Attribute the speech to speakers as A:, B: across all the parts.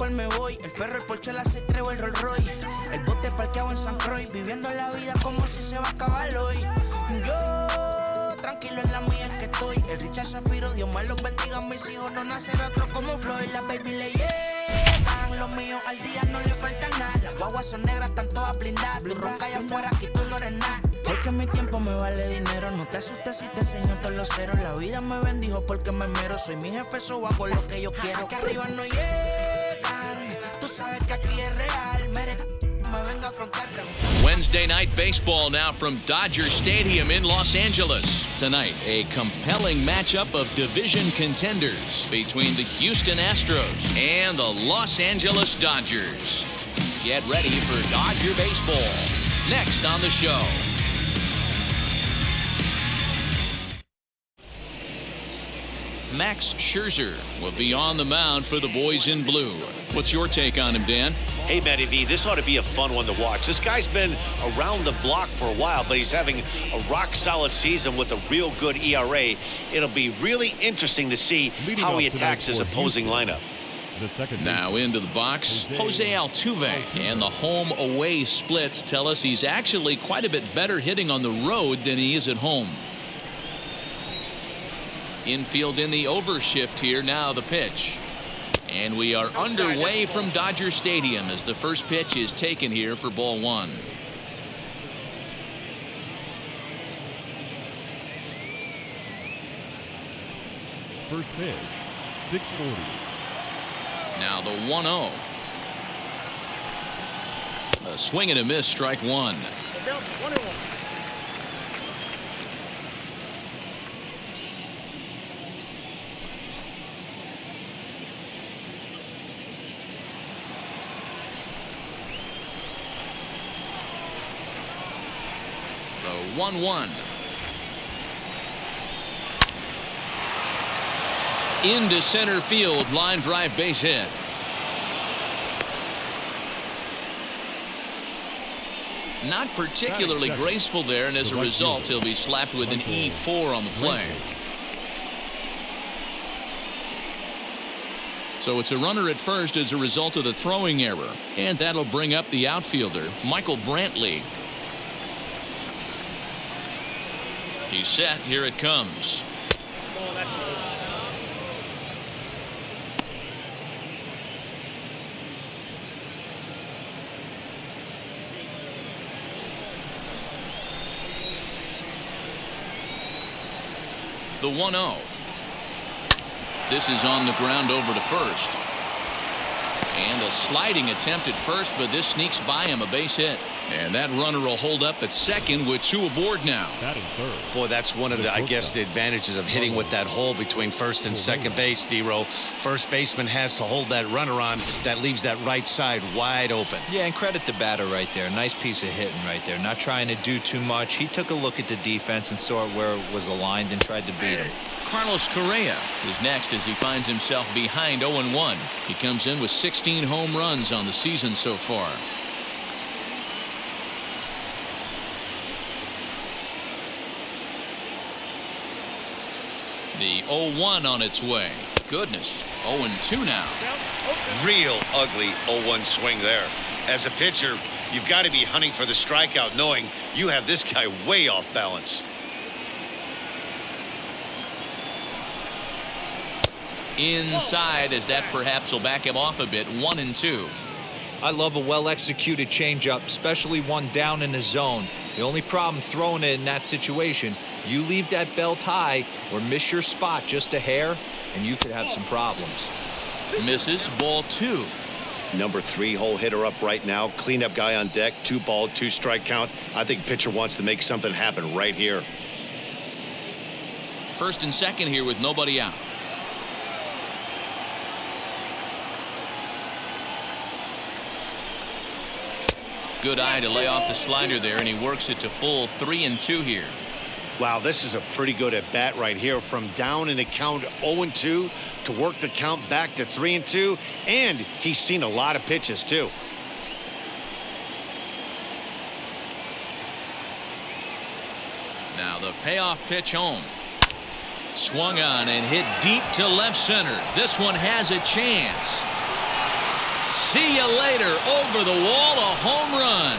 A: cual me voy. El ferro, el Porsche, la C3 el Rolls Royce. El bote parqueado en San Croix, viviendo la vida como si se va a acabar hoy. Yo, tranquilo en la mía es que estoy. El Richard Zafiro, Dios me los bendiga. Mis hijos no nacerá otro como Floyd. Las baby le llegan, los míos al día no le falta nada. Las guaguas son negras, están todas blindadas. Tu ronca allá afuera, aquí tú no eres nada. Porque mi tiempo me vale dinero. No te asustes si te enseño todos los ceros. La vida me bendijo porque me mero. Soy mi jefe, so hago lo que yo quiero. Aquí arriba no llegan. Tú sabes que aquí es real. Me venga a afrontar.
B: Wednesday night baseball now from Dodger Stadium in Los Angeles. Tonight, a compelling matchup of division contenders between the Houston Astros and the Los Angeles Dodgers. Get ready for Dodger baseball. Next on the show. Max Scherzer will be on the mound for the boys in blue. What's your take on him, Dan?
C: Hey, Matty V, this ought to be a fun one to watch. This guy's been around the block for a while, but he's having a rock-solid season with a real good ERA. It'll be really interesting to see how he attacks his opposing lineup.
B: Now into the box, Jose Altuve. And the home-away splits tell us he's actually quite a bit better hitting on the road than he is at home. Infield in the overshift here. Now the pitch. And we are underway from Dodger Stadium as the first pitch is taken here for ball one.
D: First pitch, 640.
B: Now the 1-0. A swing and a miss, strike one. The 1-1. Into center field, line drive, base hit. Not particularly graceful there, and as a result, he'll be slapped with an E4 on the play. So it's a runner at first as a result of the throwing error, and that'll bring up the outfielder, Michael Brantley. He's set. Here it comes. The 1-0. This is on the ground over to first. And a sliding attempt at first, but this sneaks by him, a base hit. And that runner will hold up at second with two aboard now.
C: Boy, that's one of the, I guess, the advantages of hitting with that hole between first and second base, D-Row. First baseman has to hold that runner on. That leaves that right side wide open.
E: Yeah, and credit the batter right there. Nice piece of hitting right there. Not trying to do too much. He took a look at the defense and saw where it was aligned and tried to beat him.
B: Carlos Correa is next as he finds himself behind 0-1. He comes in with 16 home runs on the season so far. The 0-1 on its way. Goodness, 0-2 now.
C: Real ugly 0-1 swing there. As a pitcher, you've got to be hunting for the strikeout, knowing you have this guy way off balance.
B: Inside, as that perhaps will back him off a bit. 1-2.
E: I love a well-executed changeup, especially one down in the zone. The only problem throwing it in that situation, you leave that belt high or miss your spot just a hair, and you could have some problems.
B: Misses, ball two.
C: Number 3 hole hitter up right now. Cleanup guy on deck. 2 ball, 2 strike count. I think pitcher wants to make something happen right here.
B: First and second here with nobody out. Good eye to lay off the slider there, and he works it to full 3-2 here.
C: Wow, this is a pretty good at bat right here. From down in the count 0-2 to work the count back to 3-2, and he's seen a lot of pitches too.
B: Now the payoff pitch home. Swung on and hit deep to left center. This one has a chance. See you later. Over the wall, a home run.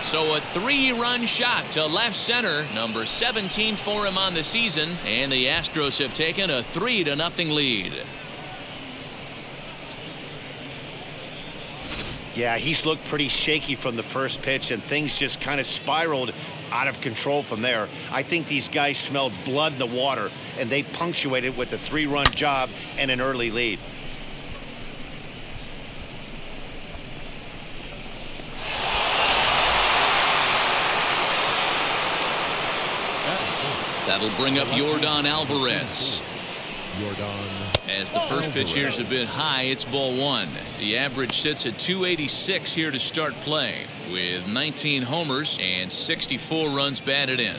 B: So a 3-run shot to left center, number 17 for him on the season, and the Astros have taken a 3-0 lead.
C: Yeah, he's looked pretty shaky from the first pitch, and things just kind of spiraled out of control from there. I think these guys smelled blood in the water, and they punctuated with a 3-run job and an early lead.
B: That'll bring up Yordan Alvarez. As the first pitch here's a bit high, it's ball 1. The average sits at 286 here to start play, with 19 homers and 64 runs batted in.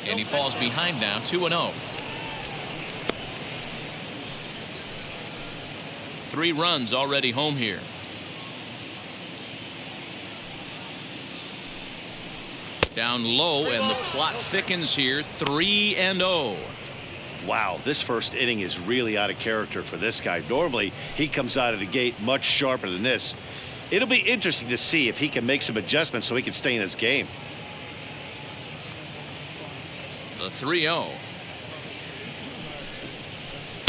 B: And he falls behind now, 2-0. 3 runs already home here. Down low, and the plot thickens here, 3-0.
C: Wow, this first inning is really out of character for this guy. Normally, he comes out of the gate much sharper than this. It'll be interesting to see if he can make some adjustments so he can stay in his game.
B: The 3-0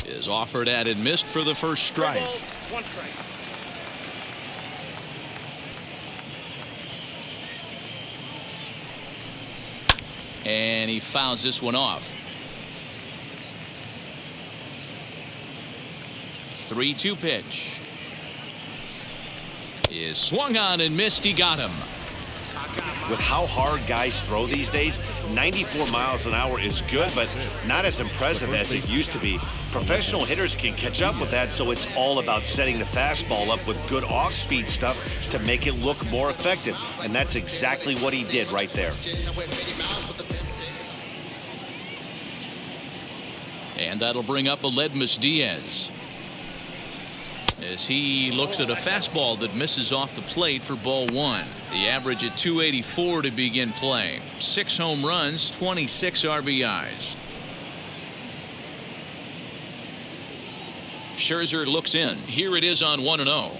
B: is offered at and missed for the first strike.
F: 1 strike.
B: And he fouls this one off. 3-2 pitch is swung on and missed. He got him.
C: With how hard guys throw these days, 94 miles an hour is good, but not as impressive as it used to be. Professional hitters can catch up with that, so it's all about setting the fastball up with good off-speed stuff to make it look more effective, and that's exactly what he did right there.
B: And that'll bring up Aledmys Diaz as he looks at a fastball that misses off the plate for ball 1. The average at 284 to begin play. 6 home runs, 26 RBIs. Scherzer looks in. Here it is on 1-0.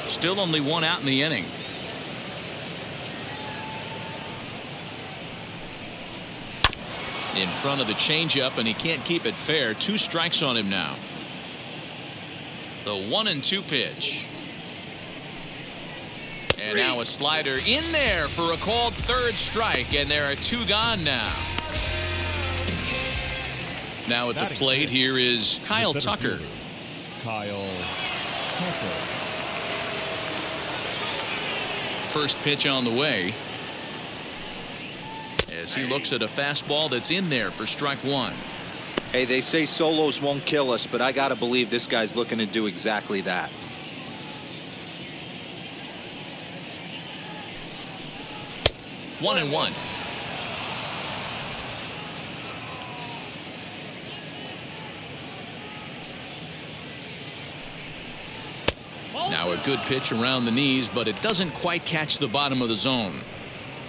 B: Still only 1 out in the inning. In front of the changeup, and he can't keep it fair. 2 strikes on him now. The 1-2 pitch. And now a slider in there for a called 3rd strike, and there are 2 gone now. Now at the plate here is Kyle Tucker. First pitch on the way, as he looks at a fastball that's in there for strike 1.
E: Hey, they say solos won't kill us, but I gotta believe this guy's looking to do exactly that.
B: One and one. Now a good pitch around the knees, but it doesn't quite catch the bottom of the zone.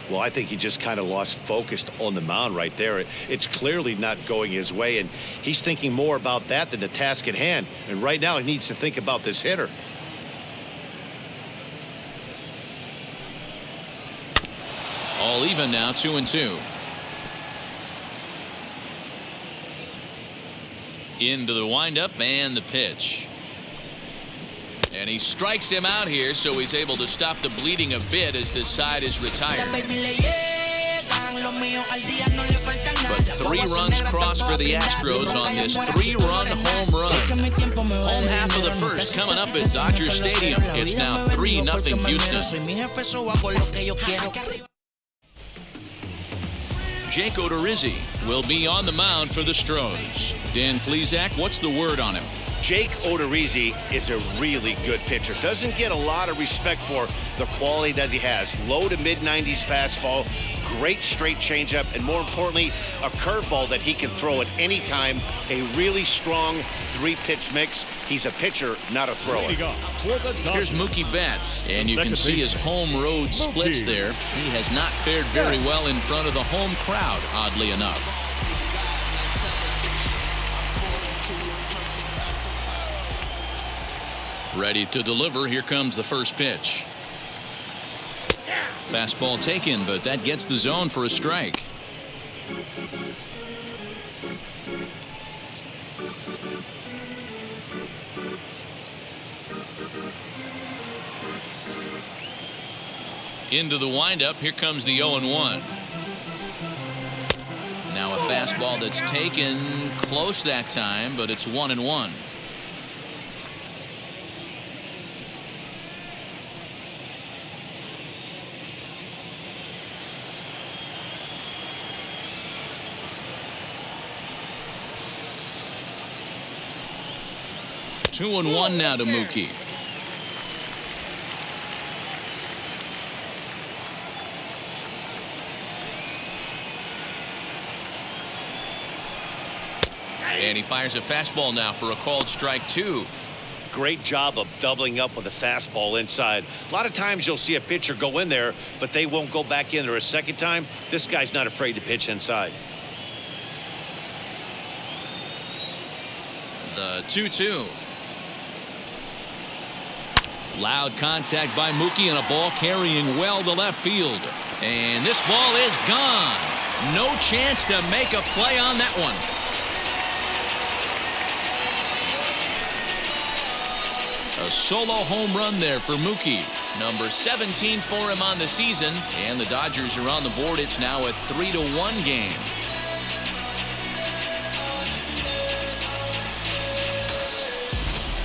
C: Well, I think he just kind of lost focus on the mound right there. It's clearly not going his way, and he's thinking more about that than the task at hand. And right now, he needs to think about this hitter.
B: All even now, 2-2. Into the windup and the pitch. And he strikes him out here, so he's able to stop the bleeding a bit as this side is retired. But 3 runs crossed for the Astros on this 3-run home run. Home half of the first coming up at Dodger Stadium. It's now 3-0 Houston. Jake Odorizzi will be on the mound for the Astros. Dan Plesac, what's the word on him?
C: Jake Odorizzi is a really good pitcher. Doesn't get a lot of respect for the quality that he has. Low to mid-90s fastball, great straight changeup, and more importantly, a curveball that he can throw at any time. A really strong three-pitch mix. He's a pitcher, not a thrower.
B: Here's Mookie Betts, and you can see his home road splits there. He has not fared very well in front of the home crowd, oddly enough. Ready to deliver. Here comes the first pitch. Fastball taken, but that gets the zone for a strike. Into the windup. Here comes the 0-1. Now a fastball that's taken close that time, but it's 1-1. Two and one now to Mookie. And he fires a fastball now for a called strike two.
C: Great job of doubling up with a fastball inside. A lot of times you'll see a pitcher go in there, but they won't go back in there a second time. This guy's not afraid to pitch inside.
B: The 2-2. Loud contact by Mookie and a ball carrying well to left field. And this ball is gone. No chance to make a play on that one. A solo home run there for Mookie. Number 17 for him on the season. And the Dodgers are on the board. It's now a 3-1 game.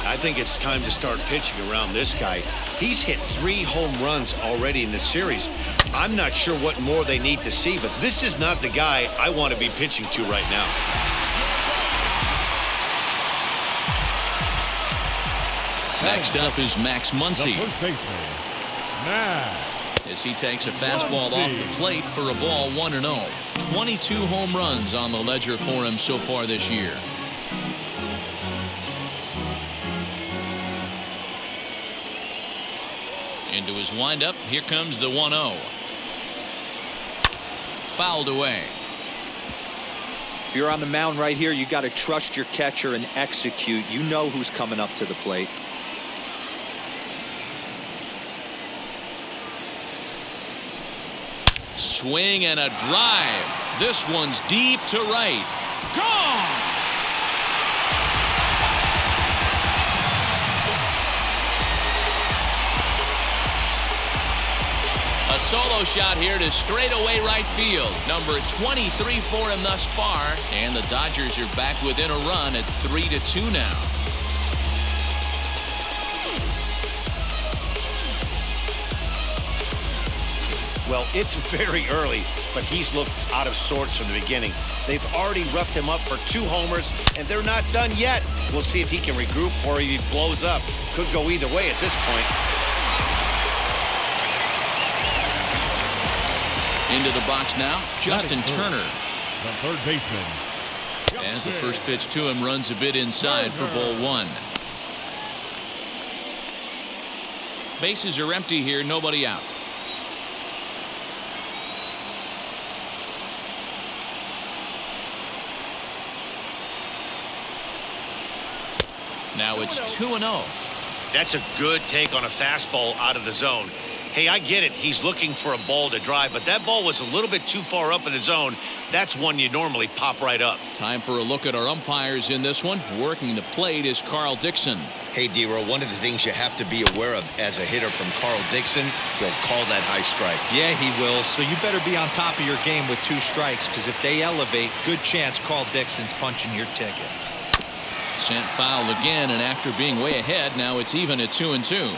C: I think it's time to start pitching around this guy. He's hit 3 home runs already in this series. I'm not sure what more they need to see, but this is not the guy I want to be pitching to right now.
B: Next up is Max Muncy.
D: The first baseman, Max.
B: As he takes a fastball off the plate for a ball 1-0. 22 home runs on the ledger for him so far this year. Into his windup. Here comes the 1-0. Fouled away.
E: If you're on the mound right here, you got to trust your catcher and execute. You know who's coming up to the plate.
B: Swing and a drive. This one's deep to right. Gone! A solo shot here to straightaway right field. Number 23 for him thus far. And the Dodgers are back within a run at 3-2 now.
C: Well, it's very early, but he's looked out of sorts from the beginning. They've already roughed him up for 2 homers, and they're not done yet. We'll see if he can regroup or if he blows up. Could go either way at this point.
B: Into the box now, Justin Turner.
D: The third baseman.
B: As the first pitch to him runs a bit inside for ball 1. Bases are empty here, nobody out. Now it's 2-0.
C: That's a good take on a fastball out of the zone. Hey, I get it. He's looking for a ball to drive, but that ball was a little bit too far up in the zone. That's one you normally pop right up.
B: Time for a look at our umpires in this one. Working the plate is Carl Dixon.
F: Hey, D-Row, one of the things you have to be aware of as a hitter from Carl Dixon, he'll call that high strike.
E: Yeah, he will. So you better be on top of your game with 2 strikes, because if they elevate, good chance Carl Dixon's punching your ticket.
B: Sent foul again, and after being way ahead, now it's even at 2-2.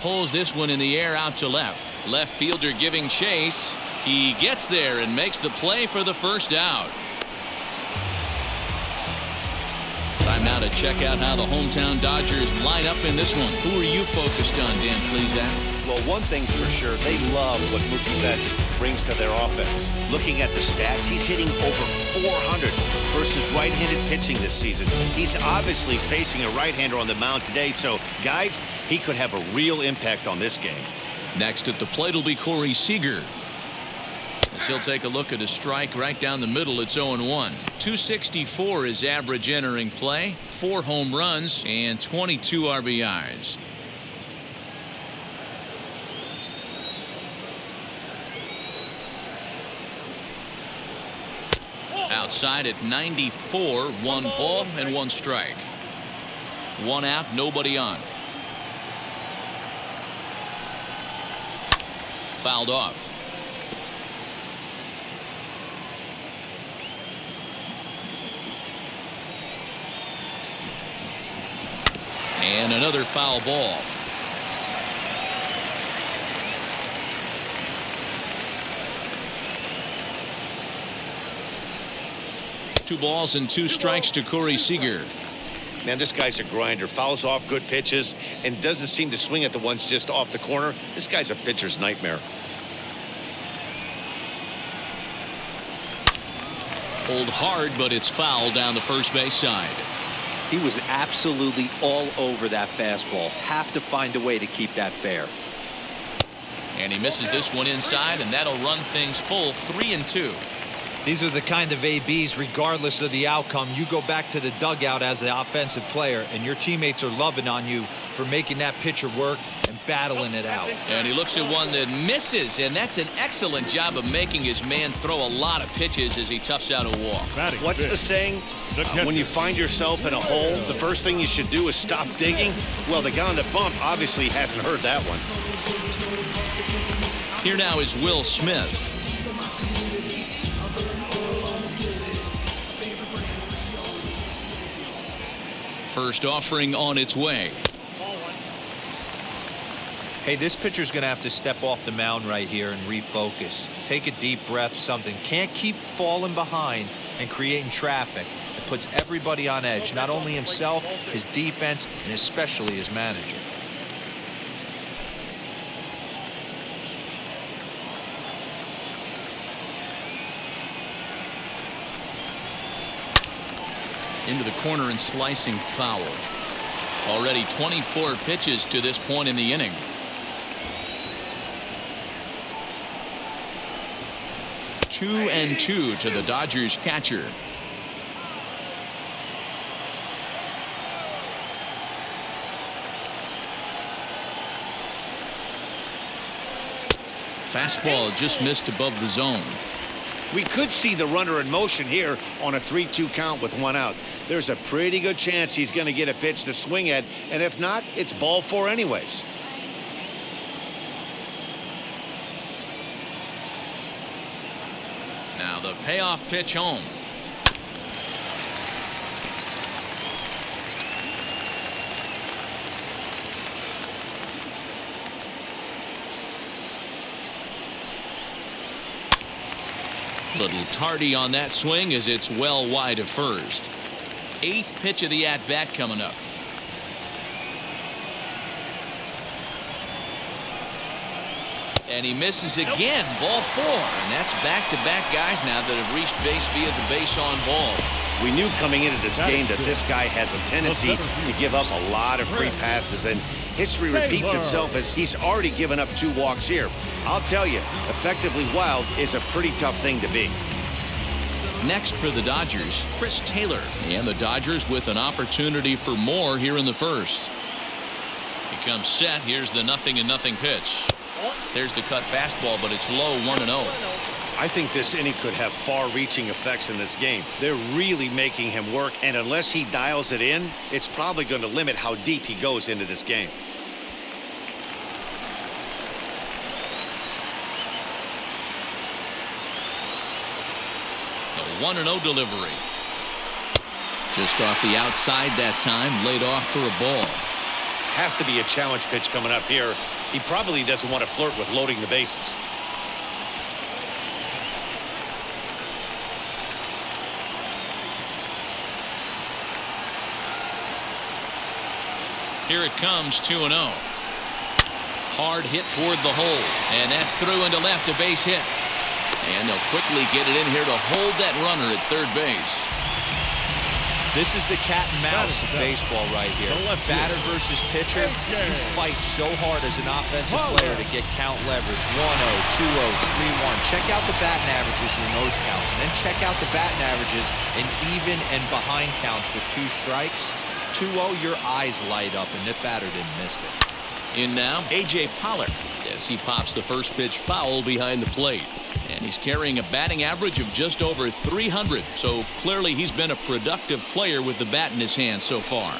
B: pulls this one in the air out to left. Left fielder giving chase. He gets there and makes the play for the first out. Time now to check out how the hometown Dodgers line up in this one. Who are you focused on, Dan Plesac?
C: Well, one thing's for sure, they love what Mookie Betts brings to their offense. Looking at the stats, he's hitting over 400 versus right-handed pitching this season. He's obviously facing a right-hander on the mound today, so guys, he could have a real impact on this game.
B: Next at the plate will be Corey Seager. As he'll take a look at a strike right down the middle. It's 0-1. 264 is average entering play. 4 home runs and 22 RBIs. Outside at 94, 1 ball and 1 strike. 1 out, nobody on. Fouled off. And another foul ball. Two balls and 2 strikes to Corey Seager.
C: Man, this guy's a grinder. Fouls off good pitches and doesn't seem to swing at the ones just off the corner. This guy's a pitcher's nightmare.
B: Pulled hard, but it's foul down the first base side.
E: He was absolutely all over that fastball. Have to find a way to keep that fair.
B: And he misses this one inside, and that'll run things full 3-2.
E: These are the kind of ABs, regardless of the outcome, you go back to the dugout as the offensive player, and your teammates are loving on you for making that pitcher work and battling it out.
B: And he looks at one that misses, and that's an excellent job of making his man throw a lot of pitches as he toughs out a walk.
C: What's the saying? When you find yourself in a hole, the first thing you should do is stop digging. Well, the guy on the bump obviously hasn't heard that one.
B: Here now is Will Smith. First offering on its way.
E: Hey, this pitcher's going to have to step off the mound right here and refocus. Take a deep breath, something. Can't keep falling behind and creating traffic. It puts everybody on edge, not only himself, his defense, and especially his manager.
B: Into the corner and slicing foul. Already 24 pitches to this point in the inning. 2-2 to the Dodgers catcher. Fastball just missed above the zone.
C: We could see the runner in motion here on a 3-2 count with 1 out. There's a pretty good chance he's going to get a pitch to swing at, and if not, it's ball 4 anyways.
B: Now the payoff pitch home. Little tardy on that swing as it's well wide of first. 8th pitch of the at-bat coming up. And he misses again. Ball 4. And that's back-to-back guys now that have reached base via the base on ball.
C: We knew coming into this game that this guy has a tendency to give up a lot of free passes, and history repeats itself as he's already given up 2 walks here. I'll tell you, effectively wild is a pretty tough thing to be.
B: Next for the Dodgers, Chris Taylor. And the Dodgers with an opportunity for more here in the first. He comes set. Here's the 0-0 pitch. There's the cut fastball, but it's low, 1-0.
C: I think this inning could have far-reaching effects in this game. They're really making him work, and unless he dials it in, it's probably going to limit how deep he goes into this game.
B: A 1-0 delivery. Just off the outside that time, laid off for a ball.
C: Has to be a challenge pitch coming up here. He probably doesn't want to flirt with loading the bases.
B: Here it comes, 2-0. Hard hit toward the hole, and that's through into left, a base hit. And they'll quickly get it in here to hold that runner at third base.
E: This is the cat and mouse of baseball right here. Batter versus pitcher. You fight so hard as an offensive player to get count leverage. 1-0, 2-0, 3-1. Check out the batting averages in those counts, and then check out the batting averages in even and behind counts with 2 strikes. 2-0, your eyes light up, and the batter didn't miss it.
B: In now, A.J. Pollock as he pops the first pitch foul behind the plate. And he's carrying a batting average of just over 300. So clearly he's been a productive player with the bat in his hand so far.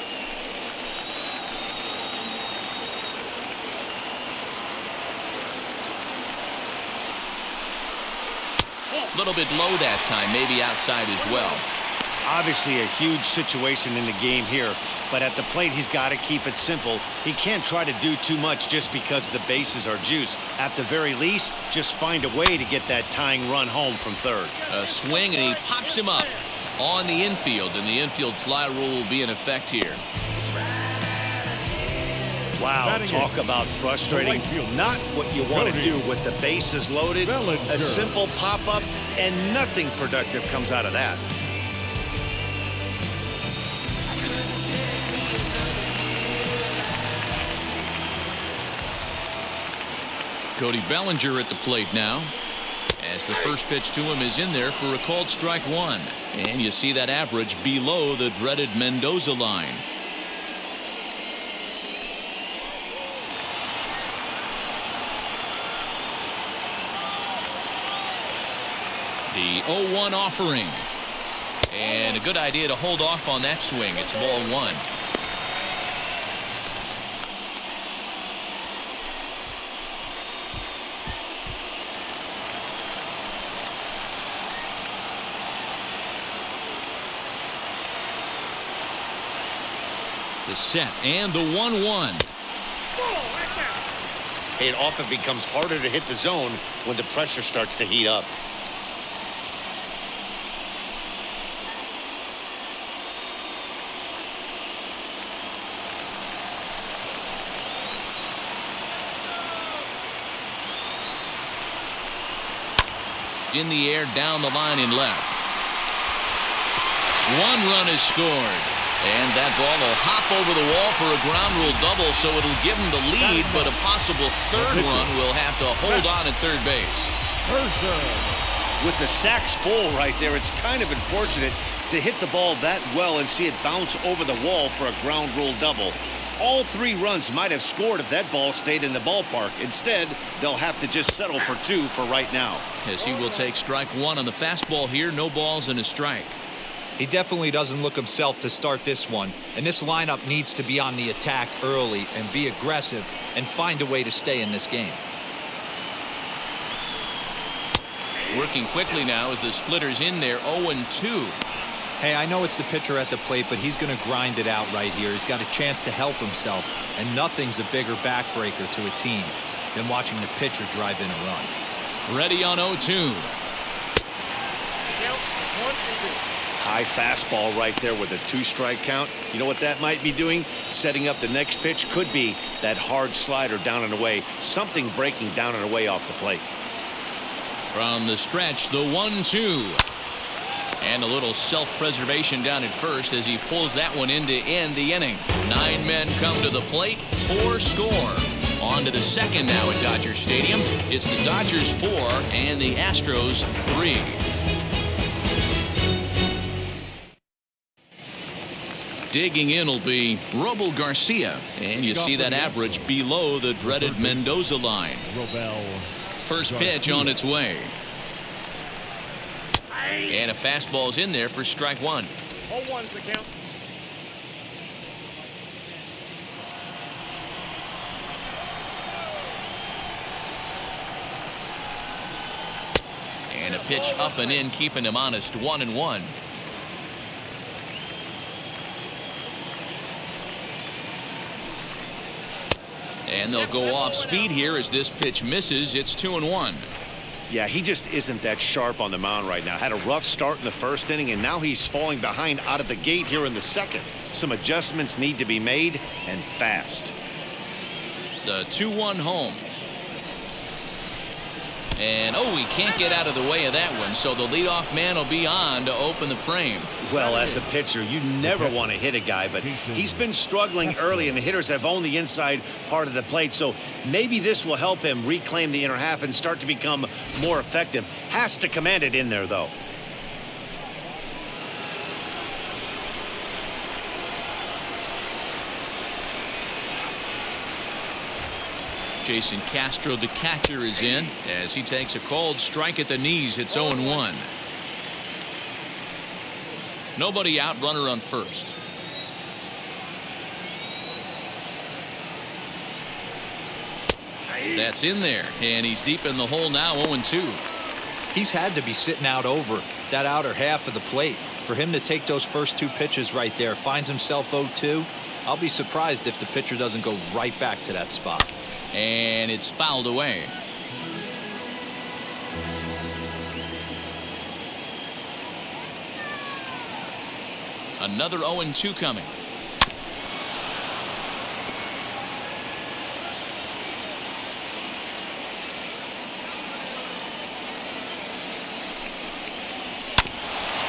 B: A little bit low that time, maybe outside as well.
C: Obviously a huge situation in the game here, but at the plate he's got to keep it simple. He can't try to do too much just because the bases are juiced. At the very least, just find a way to get that tying run home from third.
B: A swing, and he pops him up on the infield, and the infield fly rule will be in effect here.
C: Wow, talk about frustrating. Not what you want to do with the bases loaded. A simple pop-up, and nothing productive comes out of that.
B: Cody Bellinger at the plate now, as the first pitch to him is in there for a called strike 1. And you see that average below the dreaded Mendoza line. The 0-1 offering. And a good idea to hold off on that swing. It's ball 1. The set and the 1-1.
C: It often becomes harder to hit the zone when the pressure starts to heat up.
B: In the air, down the line in left. 1 run is scored. And that ball will hop over the wall for a ground rule double, so it'll give him the lead, but a possible third run will have to hold on at third base.
C: With the sacks full right there, it's kind of unfortunate to hit the ball that well and see it bounce over the wall for a ground rule double. All 3 runs might have scored if that ball stayed in the ballpark. Instead, they'll have to just settle for 2 for right now.
B: As he will take strike 1 on the fastball here, no balls and a strike.
E: He definitely doesn't look himself to start this one, and this lineup needs to be on the attack early and be aggressive and find a way to stay in this game.
B: Working quickly now as the splitter's in there, 0-2.
E: Hey, I know it's the pitcher at the plate, but he's going to grind it out right here. He's got a chance to help himself, and nothing's a bigger backbreaker to a team than watching the pitcher drive in a run.
B: Ready on 0-2.
C: High fastball right there with a 2-strike count. You know what that might be doing? Setting up the next pitch. Could be that hard slider down and away. Something breaking down and away off the plate.
B: From the stretch, the 1-2. And a little self-preservation down at first as he pulls that one in to end the inning. 9 men come to the plate, 4 score. On to the second now at Dodger Stadium. It's the Dodgers 4 and the Astros 3. Digging in will be Robel Garcia, and you see that average below the dreaded Mendoza line. First pitch on its way. And a fastball's in there for strike 1.
D: 0-1's the count.
B: And a pitch up and in, keeping him honest, 1-1. And they'll go off speed here as this pitch misses. It's 2-1.
C: Yeah, he just isn't that sharp on the mound right now. Had a rough start in the first inning, and now he's falling behind out of the gate here in the second. Some adjustments need to be made, and fast.
B: The 2-1 home. And, he can't get out of the way of that one, so the leadoff man will be on to open the frame.
C: Well, as a pitcher, you never want to hit a guy, but he's been struggling early, and the hitters have owned the inside part of the plate, so maybe this will help him reclaim the inner half and start to become more effective. Has to command it in there, though.
B: Jason Castro, the catcher, is in as he takes a cold strike at the knees. It's 0-1. Nobody out, runner on first. That's in there, and he's deep in the hole now. 0-2.
E: He's had to be sitting out over that outer half of the plate. For him to take those first two pitches right there, finds himself 0-2. I'll be surprised if the pitcher doesn't go right back to that spot.
B: And it's fouled away. Another 0-2 coming.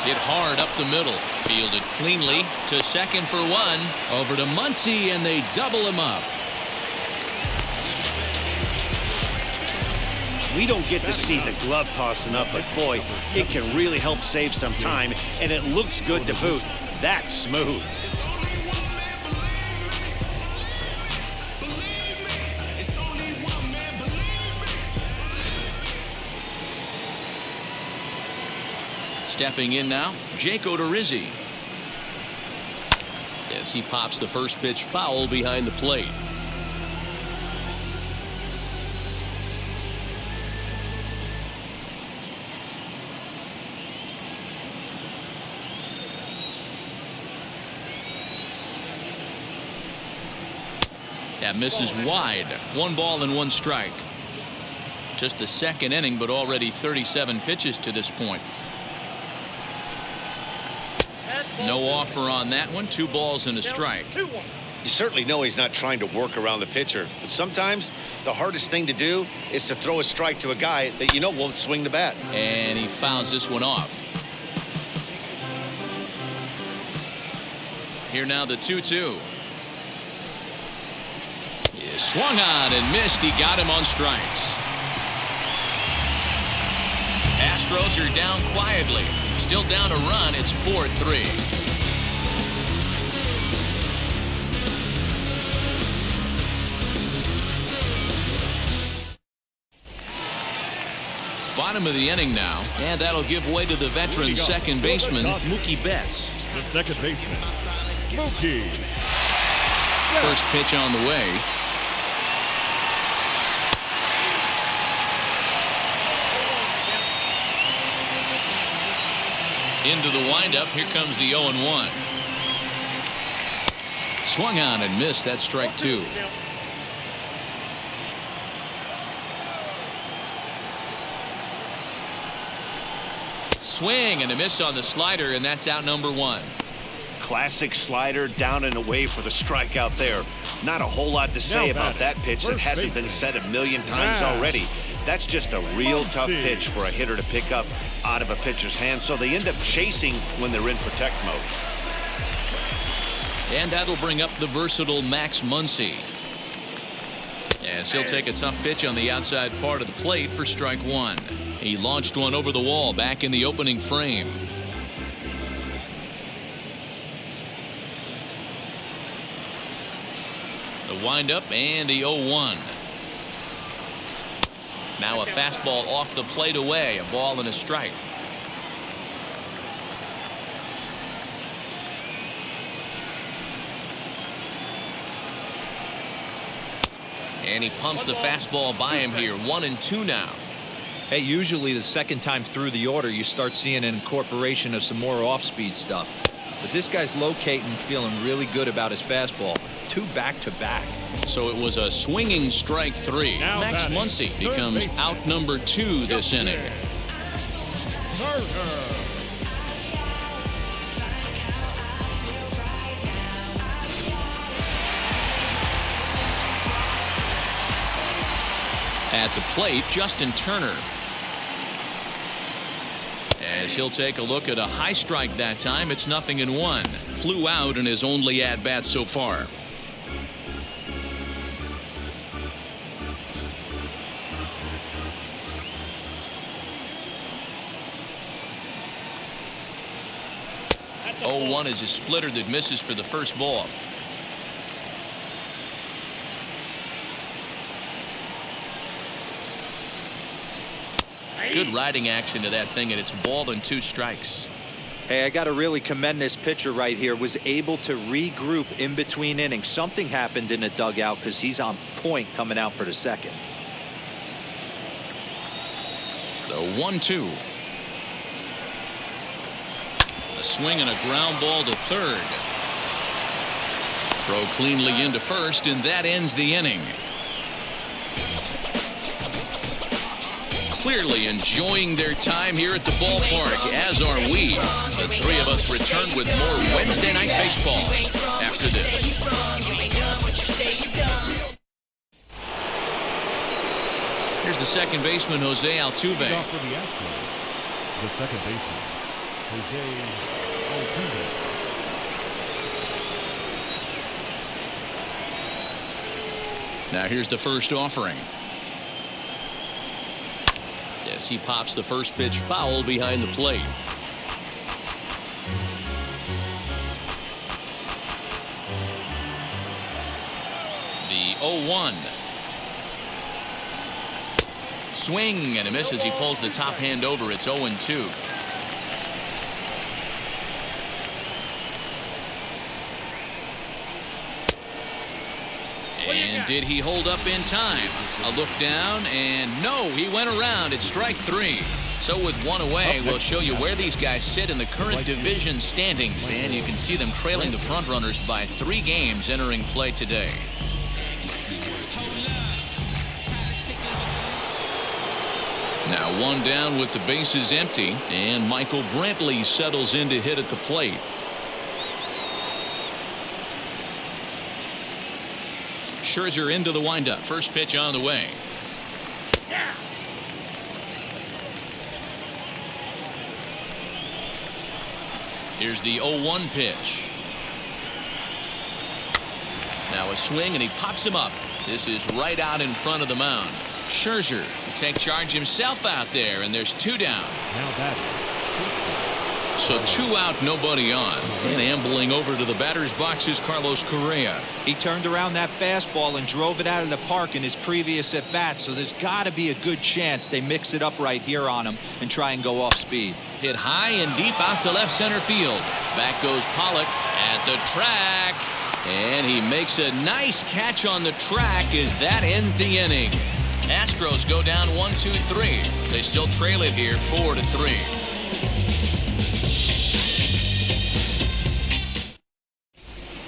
B: Hit hard up the middle. Fielded cleanly to second for one. Over to Muncy, and they double him up.
C: We don't get to see the glove tossing up, but boy, it can really help save some time, and it looks good to boot. That's smooth.
B: Stepping in now, Jake Odorizzi. As he pops the first pitch foul behind the plate. That misses wide. 1 ball and 1 strike. Just the second inning, but already 37 pitches to this point. No offer on that one. 2 balls and a strike.
C: You certainly know he's not trying to work around the pitcher, but sometimes the hardest thing to do is to throw a strike to a guy that you know won't swing the bat.
B: And he fouls this one off. Here now the 2-2. Swung on and missed. He got him on strikes. Astros are down quietly. Still down a run. It's 4-3. Bottom of the inning now, and that'll give way to the veteran second baseman, Mookie Betts.
D: The second baseman, Mookie.
B: First pitch on the way. Into the windup. Here comes the 0-1. Swung on and missed. That's strike 2. Swing and a miss on the slider, and that's out number 1.
C: Classic slider, down and away for the strikeout there. Not a whole lot to say about that pitch that hasn't been said a million times already. That's just a real tough pitch for a hitter to pick up out of a pitcher's hand, so they end up chasing when they're in protect mode.
B: And that'll bring up the versatile Max Muncy. As he'll take a tough pitch on the outside part of the plate for strike 1. He launched one over the wall back in the opening frame. The windup and the 0-1. Now a fastball off the plate away. A ball and a strike. And he pumps the fastball by him here. 1-2 now.
E: Hey, usually the second time through the order, you start seeing an incorporation of some more off-speed stuff. but this guy's locating, feeling really good about his fastball. 2 back-to-back.
B: So it was a swinging strike 3.
D: Now
B: Max Muncy becomes out number 2 this inning. At the plate, Justin Turner. As he'll take a look at a high strike that time, it's 0-1. Flew out in his only at-bat so far. Oh, 1 is a splitter that misses for the first ball. Good riding action to that thing, and it's ball and 2 strikes.
E: Hey, I got to really commend this pitcher right here. Was able to regroup in between innings. Something happened in the dugout because he's on point coming out for the second.
B: The 1-2. A swing and a ground ball to third. Throw cleanly into first, and that ends the inning. Clearly enjoying their time here at the ballpark, as are we. The 3 of us return with more Wednesday Night Baseball after this. Here's the second baseman, Jose Altuve.
D: For the Astros, the second baseman, Jose Altuve.
B: Now here's the first offering. As he pops the first pitch foul behind the plate. The 0-1. Swing and a miss as he pulls the top hand over. It's 0-2. And did he hold up in time? A look down, and no, he went around. It's strike 3. So with 1 away, we'll show you where these guys sit in the current division standings. And you can see them trailing the front runners by 3 games entering play today. Now 1 down with the bases empty, and Michael Brantley settles in to hit at the plate. Scherzer into the windup. First pitch on the way. Here's the 0-1 pitch. Now a swing, and he pops him up. This is right out in front of the mound. Scherzer will take charge himself out there, and there's 2 down.
D: Now that.
B: So 2 out, nobody on. And ambling over to the batter's box is Carlos Correa.
E: He turned around that fastball and drove it out of the park in his previous at bat, so there's got to be a good chance they mix it up right here on him and try and go off speed.
B: Hit high and deep out to left center field. Back goes Pollock at the track, and he makes a nice catch on the track as that ends the inning. Astros go down 1-2-3. They still trail it here 4-3.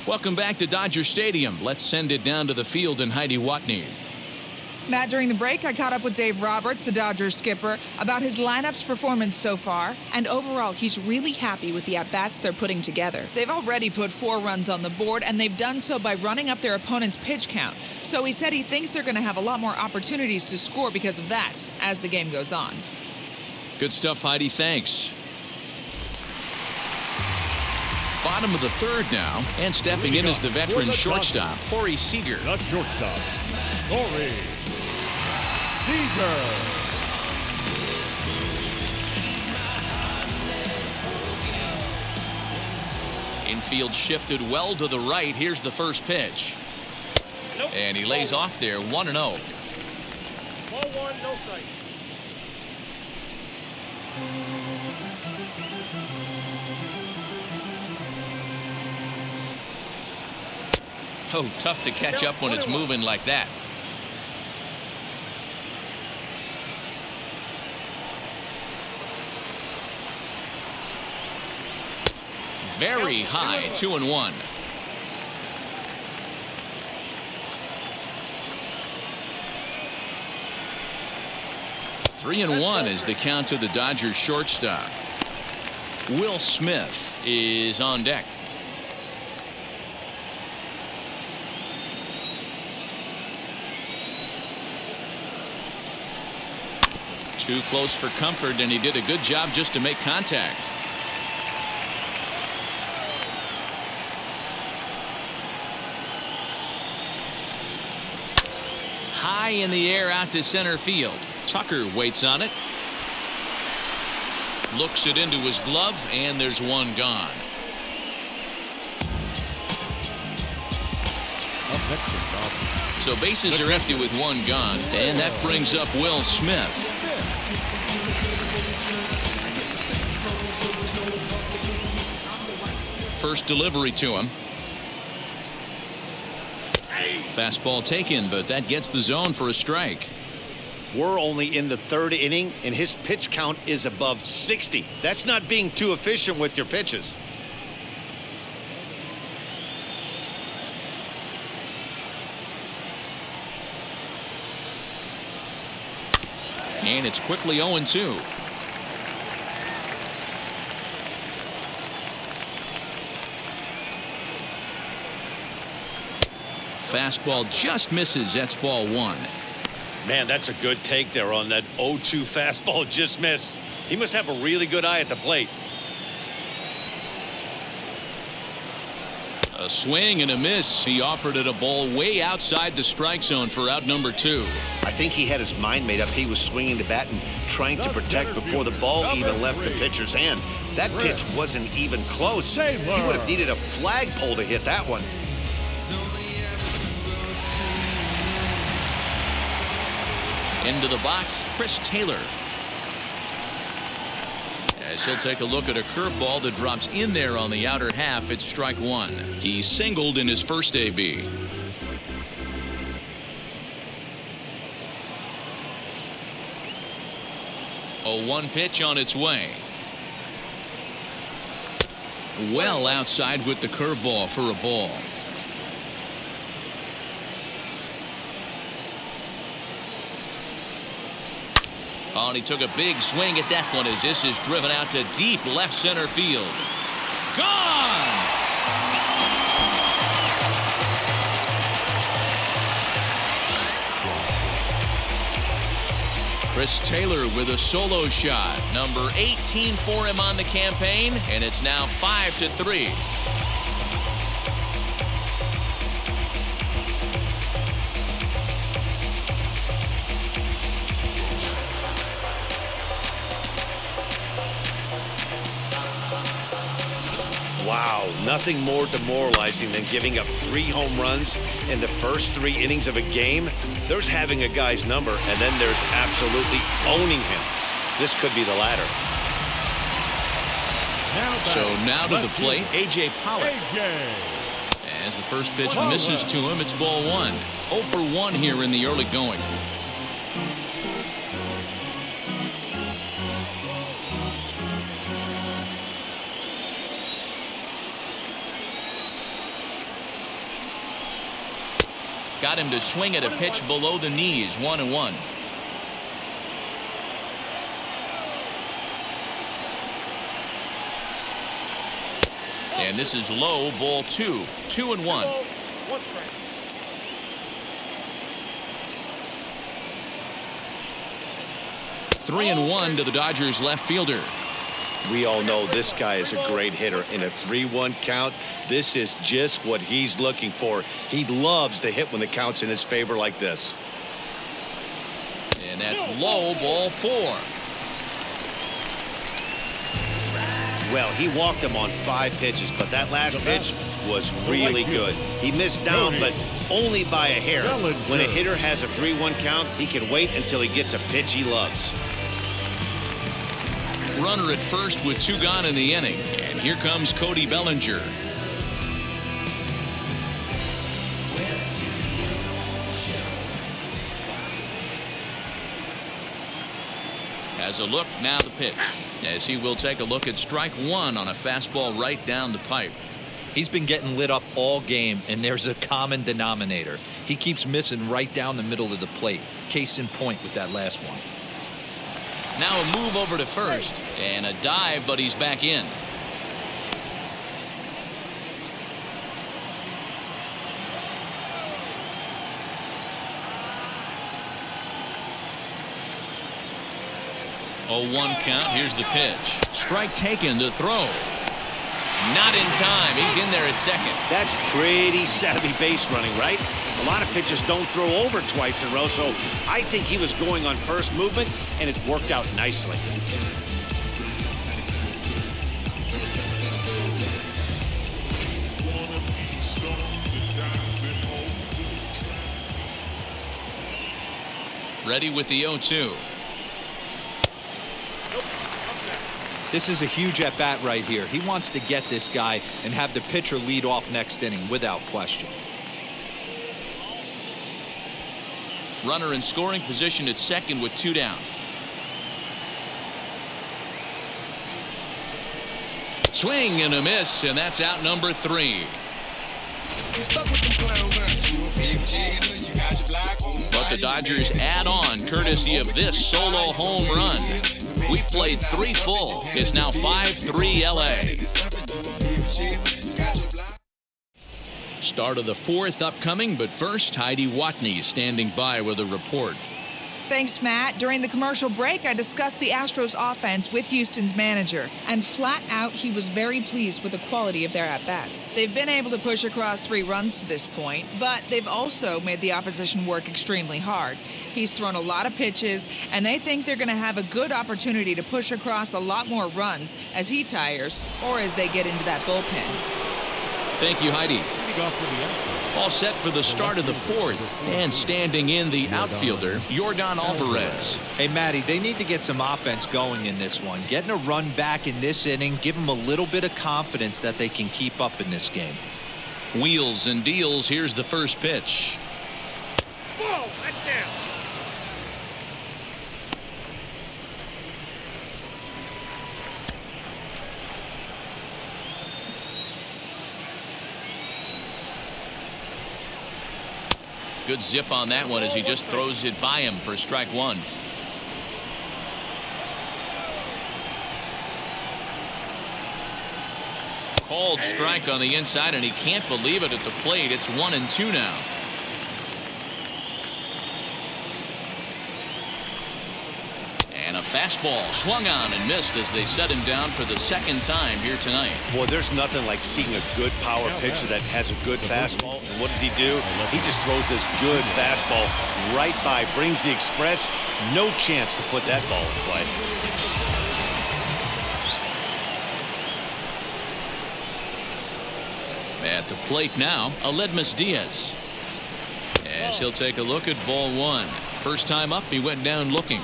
B: Welcome back to Dodger Stadium. Let's send it down to the field and Heidi Watney.
G: Matt, during the break, I caught up with Dave Roberts, the Dodgers skipper, about his lineup's performance so far. And overall, he's really happy with the at-bats they're putting together. They've already put 4 runs on the board, and they've done so by running up their opponent's pitch count. So he said he thinks they're going to have a lot more opportunities to score because of that as the game goes on.
B: Good stuff, Heidi. Thanks. Bottom of the 3rd now, and stepping in is the veteran shortstop, Corey Seager.
D: The shortstop, Corey Seager.
B: Infield shifted well to the right. Here's the first pitch. And he lays off there, 1-0.
H: Ball 1, no strike.
B: Oh, tough to catch up when it's moving like that. very high, 2-1. Three and one is the count to the Dodgers shortstop. Will Smith is on deck. Too close for comfort, and he did a good job just to make contact. High in the air out to center field. Tucker waits on it. Looks it into his glove, and there's one gone. So bases are empty with one gone, and that brings up Will Smith. First delivery to him. Fastball taken, but that gets the zone for a strike.
C: We're only in the third inning, and his pitch count is above 60. That's not being too efficient with your pitches.
B: And it's quickly 0-2. Fastball just misses. That's ball one.
C: Man, that's a good take there on that 0-2 fastball just missed. He must have a really good eye at the plate.
B: A swing and a miss. He offered it a ball way outside the strike zone for out number two.
C: I think he had his mind made up. He was swinging the bat and trying to protect before the ball even left the pitcher's hand. That pitch wasn't even close. He would have needed a flagpole to hit that one.
B: Into the box, Chris Taylor. As he'll take a look at a curveball that drops in there on the outer half, it's strike one. He singled in his first AB. A 1 pitch on its way. Well outside with the curveball for a ball. Oh, and he took a big swing at that one as this is driven out to deep left center field. Gone! Chris Taylor with a solo shot. Number 18 for him on the campaign, and it's now 5-3.
C: Wow, nothing more demoralizing than giving up 3 home runs in the first 3 innings of a game. There's having a guy's number, and then there's absolutely owning him. This could be the latter.
B: So now to the plate, A.J. Pollock. As the first pitch misses to him, it's ball one. 0 for 1 here in the early going. Got him to swing at a pitch below the knees. 1-1. And this is low, ball 2. 2-1. 3-1 to the Dodgers left fielder.
C: We all know this guy is a great hitter. In a 3-1 count, this is just what he's looking for. He loves to hit when the count's in his favor like this.
B: And that's low, ball 4.
C: Well, he walked him on 5 pitches, but that last pitch was really good. He missed down, but only by a hair. When a hitter has a 3-1 count, he can wait until he gets a pitch he loves.
B: Runner at first with 2 gone in the inning. And here comes Cody Bellinger. Has a look, now the pitch. As he will take a look at strike one on a fastball right down the pipe.
E: He's been getting lit up all game, and there's a common denominator. He keeps missing right down the middle of the plate. Case in point with that last one.
B: Now a move over to first, and a dive, but he's back in. Oh, 1 count. Here's the pitch. Strike taken, the throw. Not in time. He's in there at second.
C: That's pretty savvy base running, right? A lot of pitchers don't throw over twice in a row, so I think he was going on first movement, and it worked out nicely.
B: Ready with the 0-2.
E: This is a huge at-bat right here. He wants to get this guy and have the pitcher lead off next inning without question.
B: Runner in scoring position at second with 2 down. Swing and a miss, and that's out number 3. But the Dodgers add on courtesy of this solo home run. We played 3 full. It's now 5-3 LA. Start of the 4th upcoming, but first Heidi Watney standing by with a report.
G: Thanks, Matt. During the commercial break, I discussed the Astros offense with Houston's manager, and flat out, he was very pleased with the quality of their at-bats. They've been able to push across 3 runs to this point, but they've also made the opposition work extremely hard. He's thrown a lot of pitches, and they think they're going to have a good opportunity to push across a lot more runs as he tires or as they get into that bullpen.
B: Thank you, Heidi. All set for the start of the 4th, and standing in the outfielder, Yordan Alvarez.
E: Hey, Matty, they need to get some offense going in this one. Getting a run back in this inning, give them a little bit of confidence that they can keep up in this game.
B: Wheels and deals. Here's the first pitch.
H: Whoa, that's down.
B: Good zip on that one as he just throws it by him for strike 1. Called strike on the inside, and he can't believe it at the plate. It's 1-2 now. And a fastball swung on and missed as they set him down for the 2nd time here tonight.
C: Boy, there's nothing like seeing a good power pitcher that has a good fastball. And what does he do? He just throws this good fastball right by, brings the express. No chance to put that ball in play.
B: At the plate now, Aledmus Diaz. As he'll take a look at ball 1. First time up, he went down looking.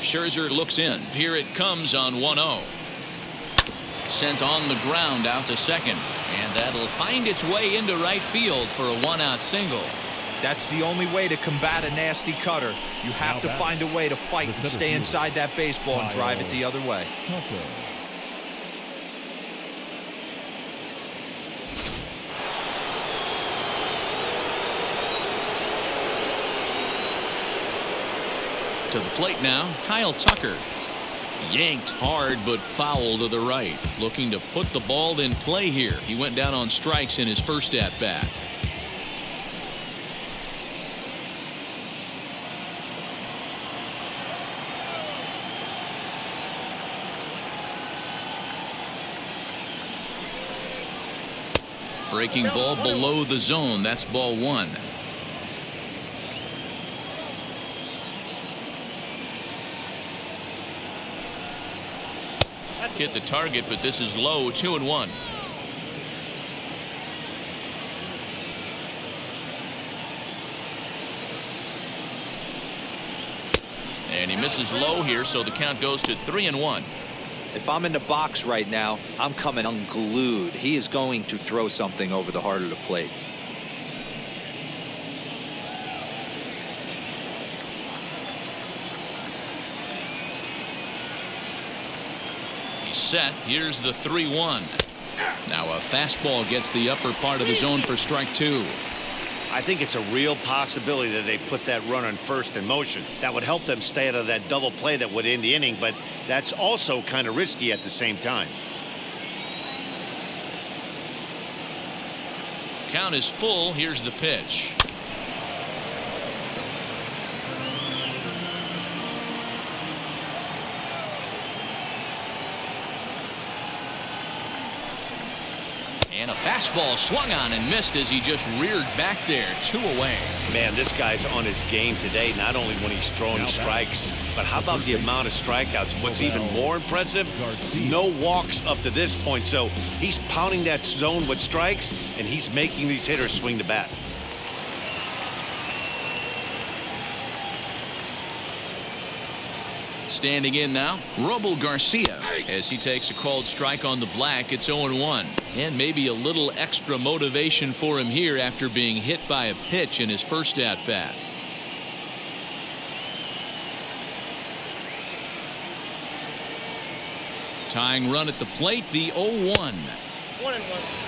B: Scherzer looks in. Here it comes on 1-0. Sent on the ground out to second. And that'll find its way into right field for a 1-out single.
E: That's the only way to combat a nasty cutter. You have to find a way to fight and stay inside that baseball and drive it the other way.
B: To the plate now, Kyle Tucker. Yanked hard but foul to the right. Looking to put the ball in play here. He went down on strikes in his first at-bat. Breaking ball below the zone. That's ball 1. Hit the target, but this is low. 2-1. And he misses low here, so the count goes to 3-1.
E: If I'm in the box right now, I'm coming unglued. He is going to throw something over the heart of the plate.
B: He's set. Here's the 3-1. Now a fastball gets the upper part of the zone for strike 2.
C: I think it's a real possibility that they put that runner on first in motion. That would help them stay out of that double play that would end the inning, but that's also kind of risky at the same time.
B: Count is full. Here's the pitch. And a fastball swung on and missed as he just reared back there. 2 away.
C: Man, this guy's on his game today, not only when he's throwing strikes, but how about the amount of strikeouts? What's even more impressive, no walks up to this point. So he's pounding that zone with strikes, and he's making these hitters swing the bat.
B: Standing in now, Robel Garcia, as he takes a called strike on the black. It's 0-1. And maybe a little extra motivation for him here after being hit by a pitch in his first at-bat. Tying run at the plate, the 0-1.
H: 1-1.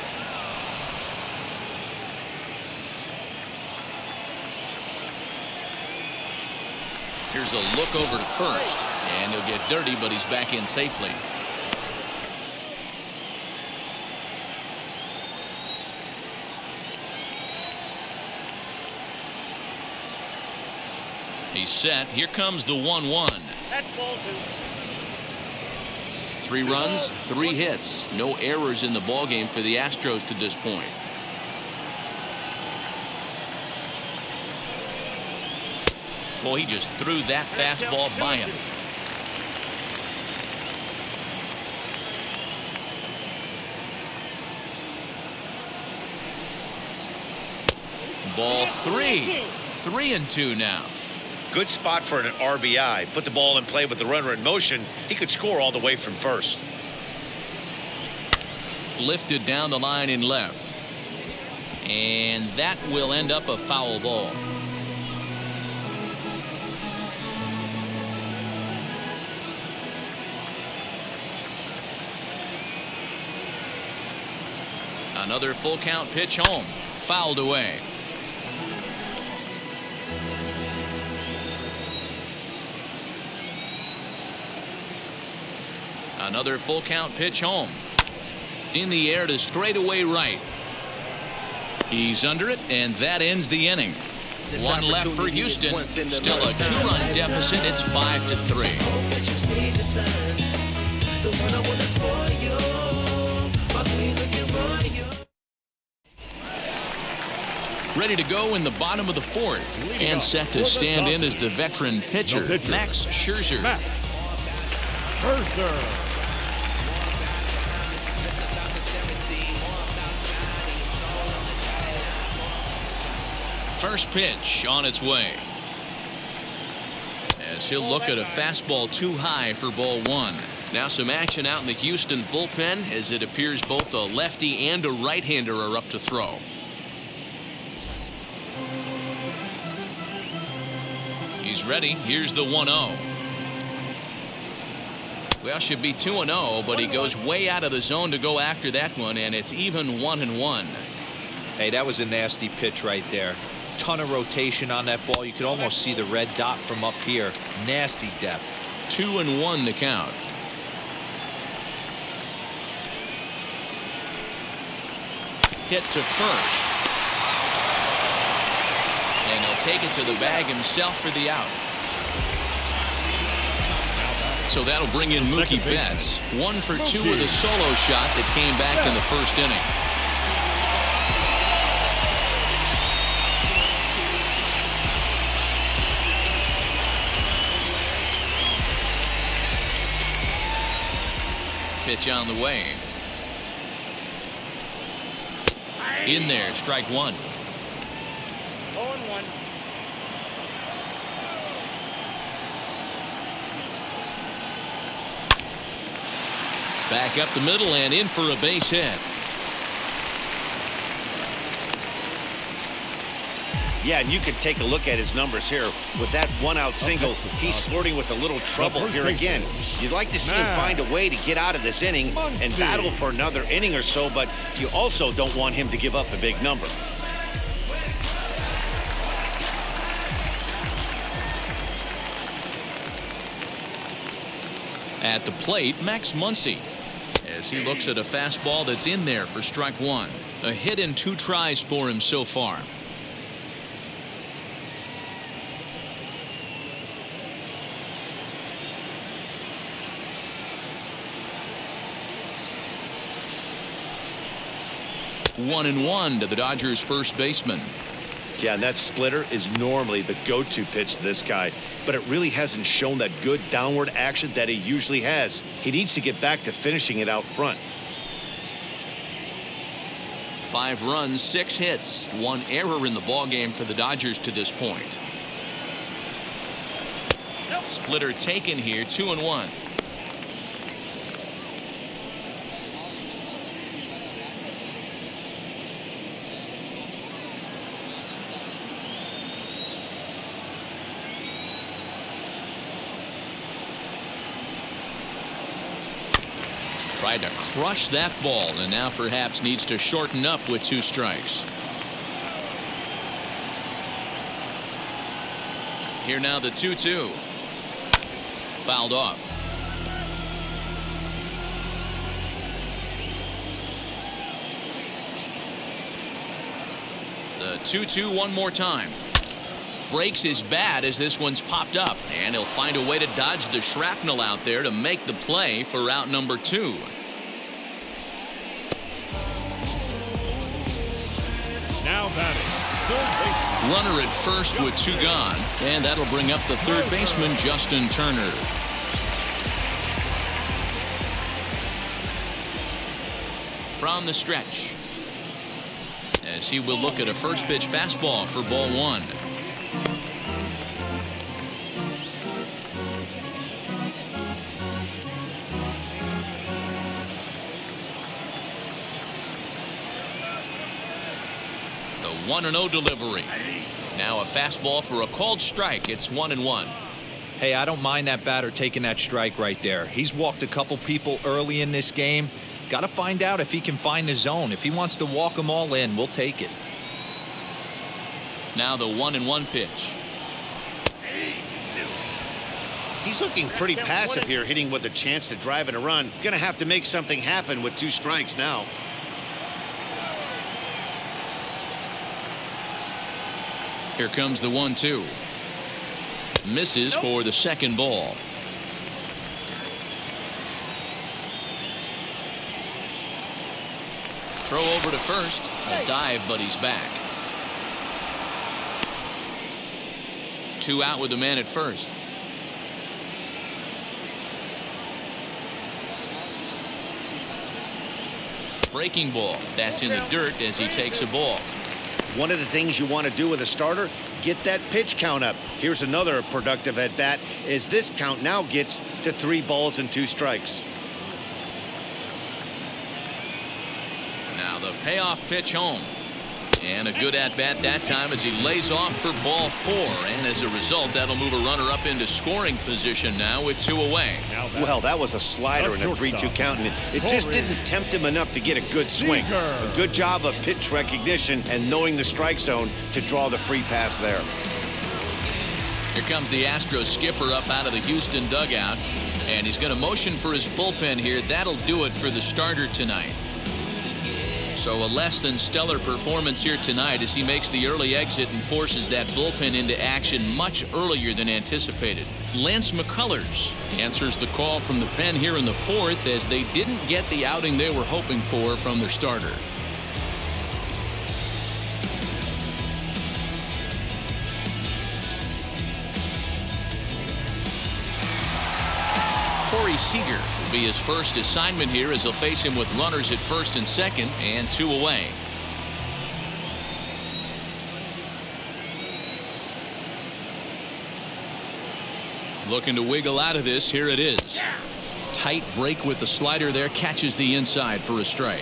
B: Here's a look over to first, and he'll get dirty, but he's back in safely. He's set. Here comes the 1-1.
H: That's ball 2.
B: 3 runs, 3 hits. No errors in the ballgame for the Astros to this point. Boy, he just threw that fastball by him. Ball 3. 3-2 now.
C: Good spot for an RBI. Put the ball in play with the runner in motion. He could score all the way from first.
B: Lifted down the line in left. And that will end up a foul ball. Another full count pitch home. Fouled away. Another full count pitch home. In the air to straightaway right. He's under it, and that ends the inning. 1 left for Houston. Still a 2-run deficit. It's 5-3. Ready to go in the bottom of the 4th, and set to stand in as the veteran pitcher, Max Scherzer. First pitch on its way. As he'll look at a fastball too high for ball 1. Now some action out in the Houston bullpen, as it appears both a lefty and a right-hander are up to throw. He's ready. Here's the 1-0. Well, should be 2-0, but he goes way out of the zone to go after that one, and it's even 1-1.
E: Hey, that was a nasty pitch right there. Ton of rotation on that ball. You could almost see the red dot from up here. Nasty depth.
B: 2-1 the count. Hit to first. And he'll take it to the bag himself for the out. So that'll bring in Mookie Betts. 1 for 2 with a solo shot that came back in the first inning. Pitch on the way. In there, strike 1.
H: 0-1.
B: Back up the middle and in for a base hit.
C: Yeah, and you can take a look at his numbers here. With that one-out single, he's flirting with a little trouble here again. You'd like to see him find a way to get out of this inning and battle for another inning or so, but you also don't want him to give up a big number.
B: At the plate, Max Muncy, as he looks at a fastball that's in there for strike one. A hit and 2 tries for him so far. One and one to the Dodgers first baseman.
C: Yeah, and that splitter is normally the go-to pitch to this guy, but it really hasn't shown that good downward action that he usually has. He needs to get back to finishing it out front.
B: 5 runs, 6 hits, 1 error in the ballgame for the Dodgers to this point. Splitter taken here, 2-1. Tried to crush that ball and now perhaps needs to shorten up with 2 strikes. Here now the 2-2. Fouled off. The 2-2 one more time. Breaks his bat as this one's popped up, and he'll find a way to dodge the shrapnel out there to make the play for out number 2.
D: Now batting, third base.
B: Runner at first with 2 gone, and that'll bring up the third baseman, Justin Turner. From the stretch, as he will look at a first pitch fastball for ball 1. The 1-0 delivery. Now a fastball for a called strike. It's 1-1.
E: Hey, I don't mind that batter taking that strike right there. He's walked a couple people early in this game. Got to find out if he can find the zone. If he wants to walk them all in, we'll take it.
B: Now the 1-1 pitch.
C: He's looking pretty passive here, hitting with a chance to drive in a run. Gonna have to make something happen with 2 strikes now.
B: Here comes the 1-2. Misses for the second ball. Throw over to first. A dive, but he's back. 2 out with the man at first. Breaking ball. That's in the dirt as he takes a ball.
C: One of the things you want to do with a starter, get that pitch count up. Here's another productive at bat as this count now gets to 3 balls and 2 strikes.
B: Now the payoff pitch home. And a good at-bat that time as he lays off for ball 4. And as a result, that'll move a runner up into scoring position now with 2 away.
C: Well, that was a slider in a 3-2 count, and it just didn't tempt him enough to get a good swing. A good job of pitch recognition and knowing the strike zone to draw the free pass there.
B: Here comes the Astros skipper up out of the Houston dugout. And he's going to motion for his bullpen here. That'll do it for the starter tonight. So a less than stellar performance here tonight as he makes the early exit and forces that bullpen into action much earlier than anticipated. Lance McCullers answers the call from the pen here in the 4th as they didn't get the outing they were hoping for from their starter. Corey Seager will be his first assignment here as he'll face him with runners at first and second and 2 away. Looking to wiggle out of this. Here it is. tight break with the slider there, catches the inside for a strike.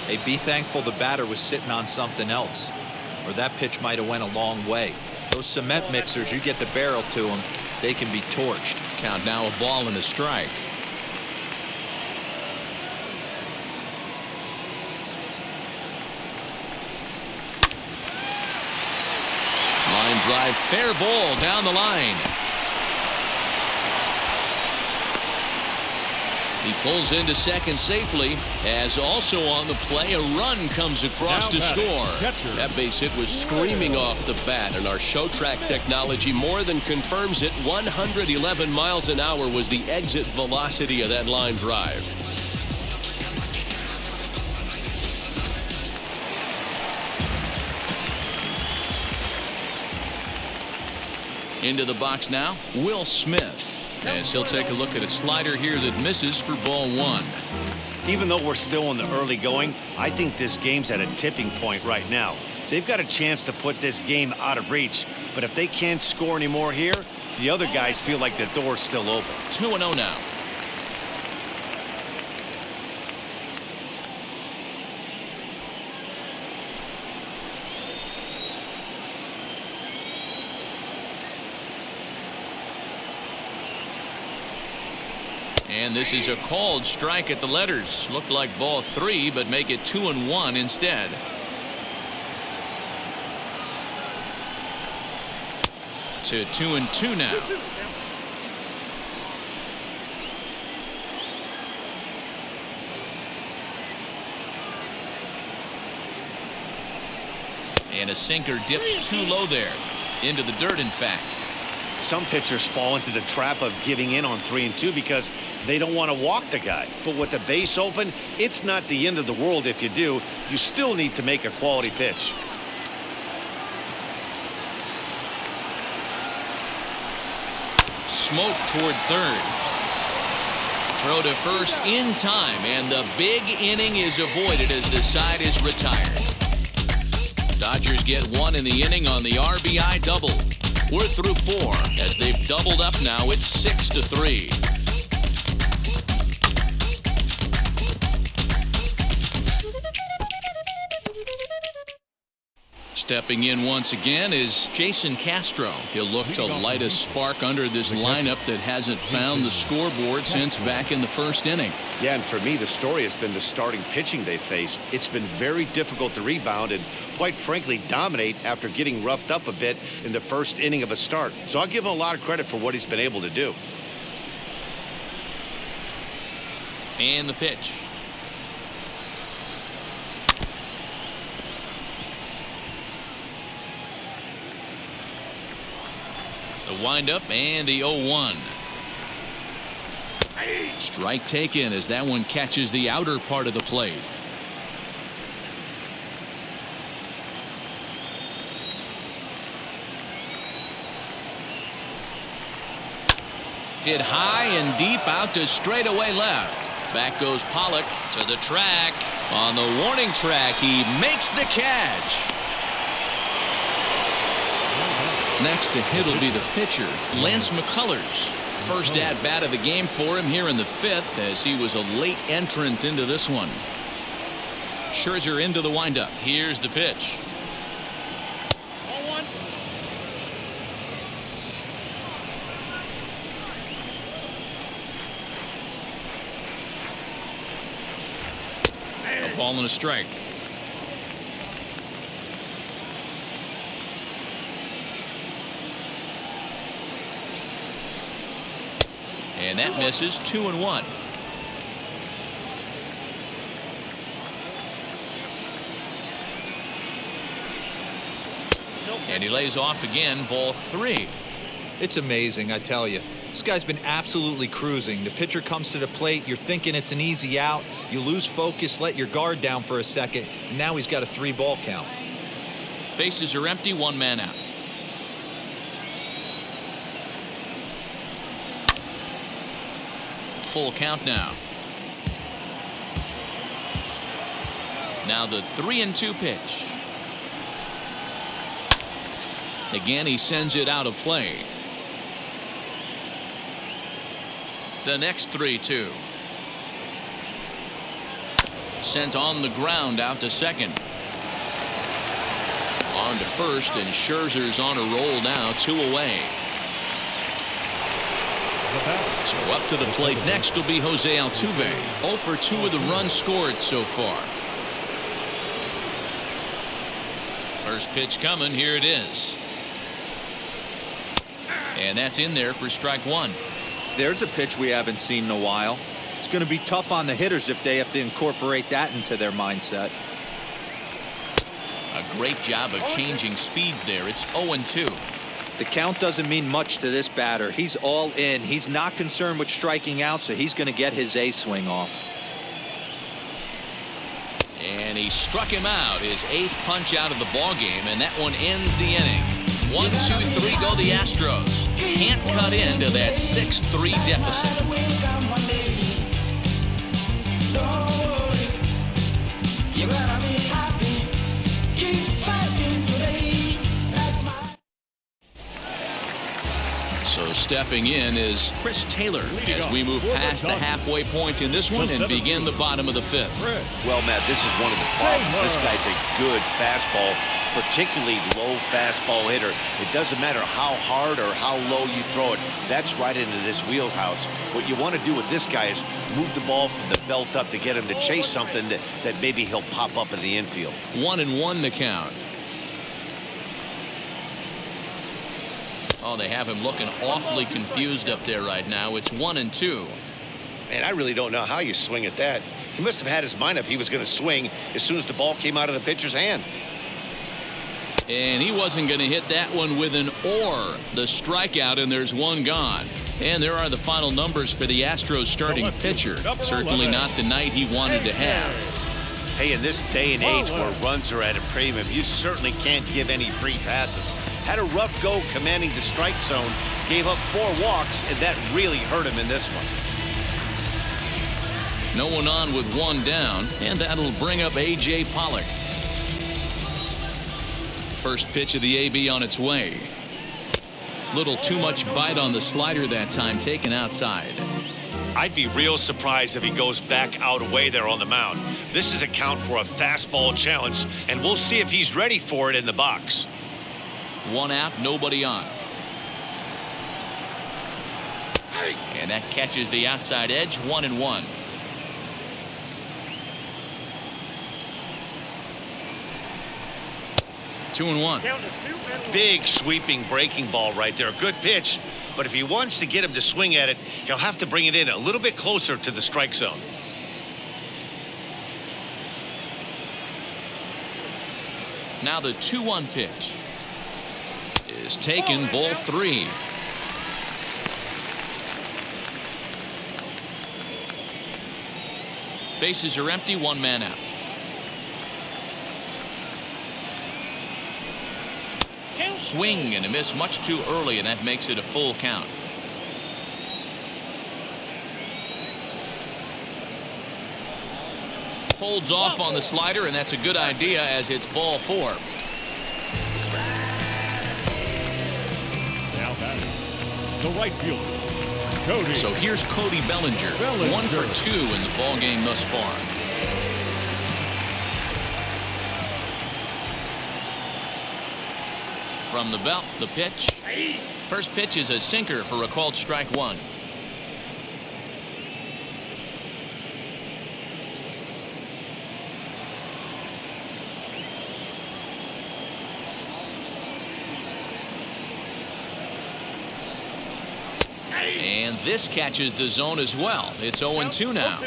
E: Hey, be thankful the batter was sitting on something else, or that pitch might have went a long way. Those cement mixers, you get the barrel to them, they can be torched.
B: Count now, a ball and a strike. Line drive, fair ball down the line. He pulls into second safely, as also on the play, a run comes across to score. That base hit was screaming off the bat, and our show track technology more than confirms it. 111 miles an hour was the exit velocity of that line drive. Into the box now, Will Smith. As he'll take a look at a slider here that misses for ball one.
C: Even though we're still in the early going, I think this game's at a tipping point right now. They've got a chance to put this game out of reach, but if they can't score anymore here, the other guys feel like the door's still open.
B: 2-0 now. And this is a called strike at the letters. Looked like ball 3, but make it 2-1 instead. To 2-2 now. And a sinker dips too low there. Into the dirt, in fact.
C: Some pitchers fall into the trap of giving in on 3-2 because they don't want to walk the guy. But with the base open, it's not the end of the world if you do. You still need to make a quality pitch.
B: Smoke toward third. Throw to first in time, and the big inning is avoided as the side is retired. Dodgers get one in the inning on the RBI double. We're through 4 as they've doubled up now. It's 6-3. Stepping in once again is Jason Castro. He'll look to light a spark under this lineup that hasn't found the scoreboard since back in the first inning.
C: Yeah, and for me, the story has been the starting pitching they faced. It's been very difficult to rebound and, quite frankly, dominate after getting roughed up a bit in the first inning of a start. So I'll give him a lot of credit for what he's been able to do.
B: And the pitch. The windup and the 0-1. Strike taken as that one catches the outer part of the plate. Hit high and deep out to straightaway left. Back goes Pollock to the track. On the warning track, he makes the catch. Next to hit will be the pitcher, Lance McCullers. First at-bat of the game for him here in the 5th, as he was a late entrant into this one. Scherzer into the windup. Here's the pitch.
H: 0-1.
B: A ball and a strike. And that misses. 2-1. And he lays off again. Ball 3.
E: It's amazing, I tell you. This guy's been absolutely cruising. The pitcher comes to the plate. You're thinking it's an easy out. You lose focus, let your guard down for a second. And now he's got a 3-ball count.
B: Bases are empty. 1 man out. Full count now. Now the 3-2 pitch. Again, he sends it out of play. The next 3-2. Sent on the ground out to second. On to first, and Scherzer's on a roll now, 2 away. So up to the plate next will be Jose Altuve. 0 for 2 with the runs scored so far. First pitch coming. Here it is. And that's in there for strike 1.
E: There's a pitch we haven't seen in a while. It's going to be tough on the hitters if they have to incorporate that into their mindset.
B: A great job of changing speeds there. It's 0-2.
E: The count doesn't mean much to this batter. He's all in. He's not concerned with striking out, so he's going to get his A swing off.
B: And he struck him out, his 8th punch out of the ball game, and that one ends the inning. 1, 2, 3 go the Astros. Can't cut into that 6-3 deficit. So stepping in is Chris Taylor as we move past the halfway point in this one and begin the bottom of the 5th.
F: Well, Matt, this is one of the problems. This guy's a good fastball, particularly low fastball hitter. It doesn't matter how hard or how low you throw it. That's right into this wheelhouse. What you want to do with this guy is move the ball from the belt up to get him to chase something that maybe he'll pop up in the infield.
B: 1-1 the count. Oh, they have him looking awfully confused up there right now. It's 1-2.
C: And I really don't know how you swing at that. He must have had his mind up he was going to swing as soon as the ball came out of the pitcher's hand.
B: And he wasn't going to hit that one with an or. The strikeout, and there's one gone. And there are the final numbers for the Astros starting pitcher. Certainly not the night he wanted to have.
C: Hey, in this day and age where runs are at a premium, you certainly can't give any free passes. Had a rough go commanding the strike zone, gave up 4 walks, and that really hurt him in this one.
B: No one on with 1 down, and that'll bring up A.J. Pollock. First pitch of the AB on its way. Little too much bite on the slider that time, taken outside.
C: I'd be real surprised if he goes back out away there on the mound. This is a count for a fastball challenge, and we'll see if he's ready for it in the box.
B: 1 out, nobody on. And that catches the outside edge, 1-1. Two and one.
C: Big sweeping breaking ball right there. Good pitch. But if he wants to get him to swing at it, he'll have to bring it in a little bit closer to the strike zone.
B: Now the 2-1 pitch is taken, ball 3. Bases are empty, 1 man out. Swing and a miss much too early, and that makes it a full count. Holds off on the slider, and that's a good idea as it's ball 4.
D: Now batting, the right fielder, Cody.
B: So here's Cody Bellinger. 1 for 2 in the ball game thus far. From the belt, the pitch. First pitch is a sinker for a called strike 1. And this catches the zone as well. It's 0-2 now.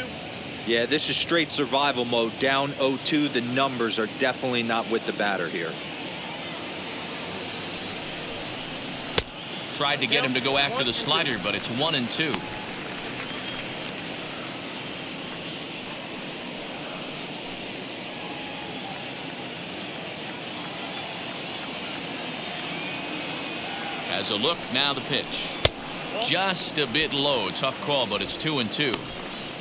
E: Yeah, this is straight survival mode. Down 0-2. The numbers are definitely not with the batter here.
B: Tried to get him to go after the slider, but it's 1-2. Has a look, now the pitch. Just a bit low. Tough call, but it's 2-2.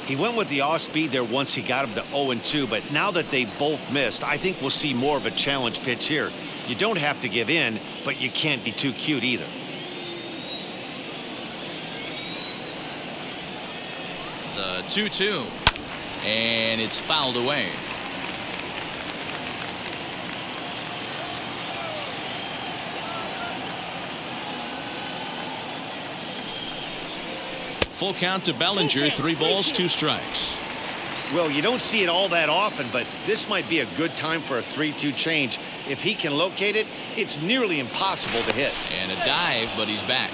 C: He went with the off speed there once he got him to 0-2, but now that they both missed, I think we'll see more of a challenge pitch here. You don't have to give in, but you can't be too cute either.
B: The 2-2. And it's fouled away. Full count to Bellinger. 3 balls, 2 strikes.
F: Well, you don't see it all that often, but this might be a good time for a 3-2 change. If he can locate it, it's nearly impossible to hit.
B: And a dive, but he's back.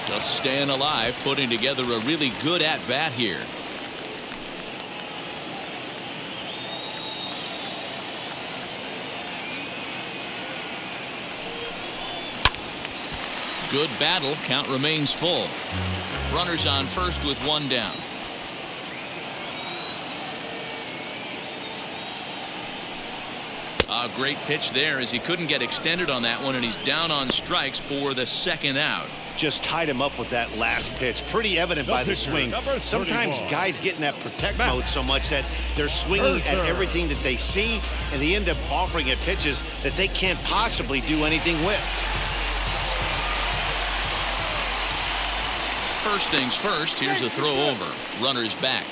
B: Just staying alive, putting together a really good at-bat here. Good battle. Count remains full. Runners on first with 1 down. A great pitch there as he couldn't get extended on that one, and he's down on strikes for the 2nd out.
F: Just tied him up with that last pitch. Pretty evident by the swing. Sometimes guys get in that protect mode so much that they're swinging at everything that they see, and they end up offering at pitches that they can't possibly do anything with.
B: First things first, here's a throw over. Runners back.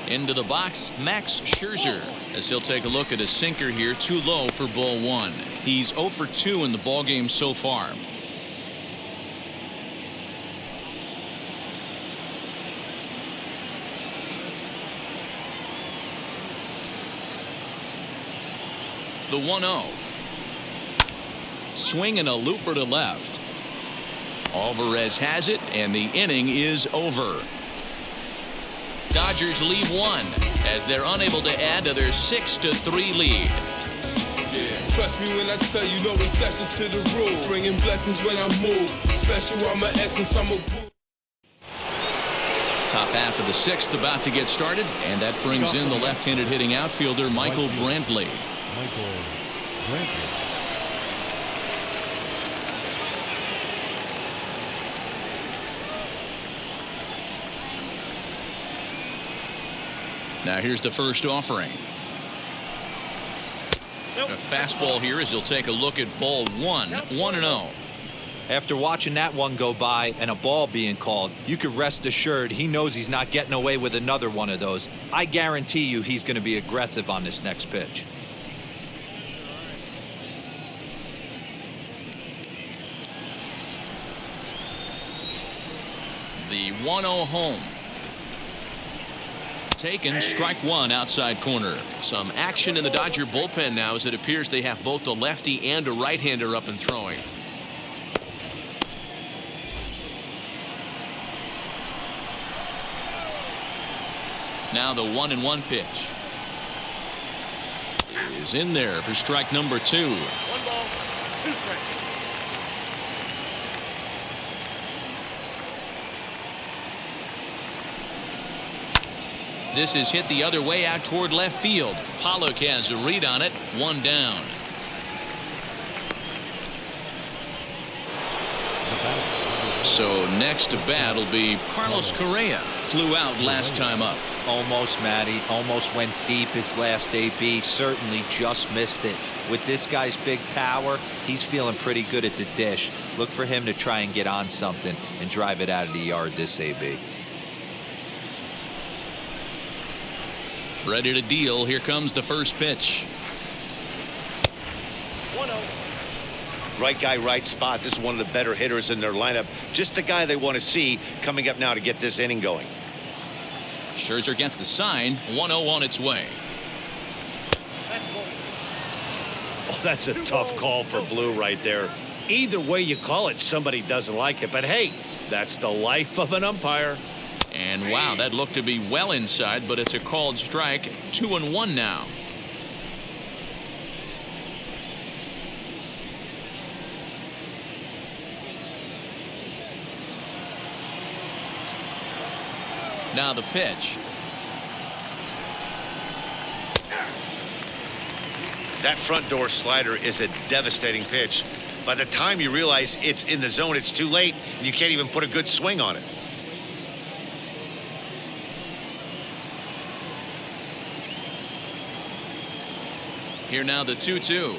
B: Into the box, Max Scherzer, as he'll take a look at a sinker here, too low for ball 1. He's 0 for 2 in the ballgame so far. The 1-0. Swing and a looper to left. Alvarez has it, and the inning is over. Dodgers lead 1 as they're unable to add to their 6-3 lead.
I: Yeah, trust me when I tell you, no exceptions to the rule. Bringing blessings when I move. Special, I'm an essence, I'm a group.
B: Top half of the 6th about to get started, and that brings in the left-handed hitting outfielder Michael Brantley. Now here's the first offering. A fastball here as he'll take a look at ball 1. 1-0.
E: After watching that one go by and a ball being called, you could rest assured he knows he's not getting away with another one of those. I guarantee you he's going to be aggressive on this next pitch.
B: The 1-0 home. Taken, strike 1 outside corner. Some action in the Dodger bullpen now as it appears they have both a lefty and a right-hander up and throwing. Now the 1-1 pitch is in there for strike number 2.
H: 1 ball, 2 strikes.
B: This is hit the other way out toward left field. Pollock has a read on it. 1 down. So next to bat will be Carlos Correa. Flew out last time up.
E: Almost, Matty. Almost went deep his last AB. Certainly just missed it. With this guy's big power, he's feeling pretty good at the dish. Look for him to try and get on something and drive it out of the yard this AB.
B: Ready to deal. Here comes the first pitch.
H: 1-0.
F: Right guy, right spot. This is one of the better hitters in their lineup. Just the guy they want to see coming up now to get this inning going.
B: Scherzer against the sign. 1-0 on its way.
F: Oh, that's a tough call for Blue right there. Either way you call it, somebody doesn't like it. But hey, that's the life of an umpire.
B: And wow, that looked to be well inside, but it's a called strike. 2-1 now. Now the pitch.
C: That front door slider is a devastating pitch. By the time you realize it's in the zone, it's too late, and you can't even put a good swing on it.
B: Here now the 2-2.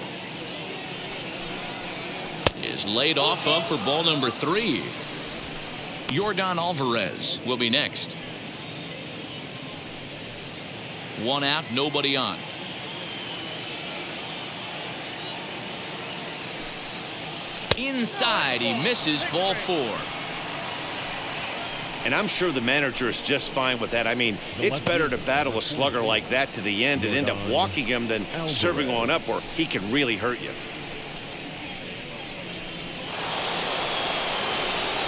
B: Is laid off of for ball number 3. Yordan Alvarez will be next. 1 out, nobody on. Inside, he misses, ball 4.
C: And I'm sure the manager is just fine with that. I mean, it's better to battle a slugger like that to the end and end up walking him than serving one up where he can really hurt you.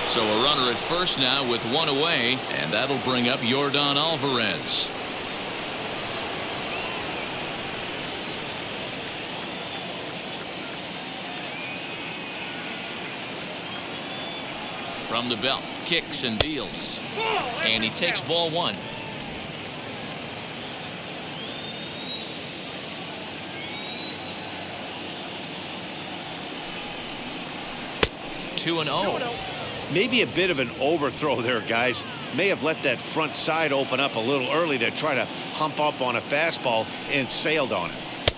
B: So a runner at first now with 1 away, and that'll bring up Yordan Alvarez. From the belt, kicks and deals, and he takes ball 1. Two and 0.
C: Maybe a bit of an overthrow there, guys. May have let that front side open up a little early to try to hump up on a fastball and sailed on it.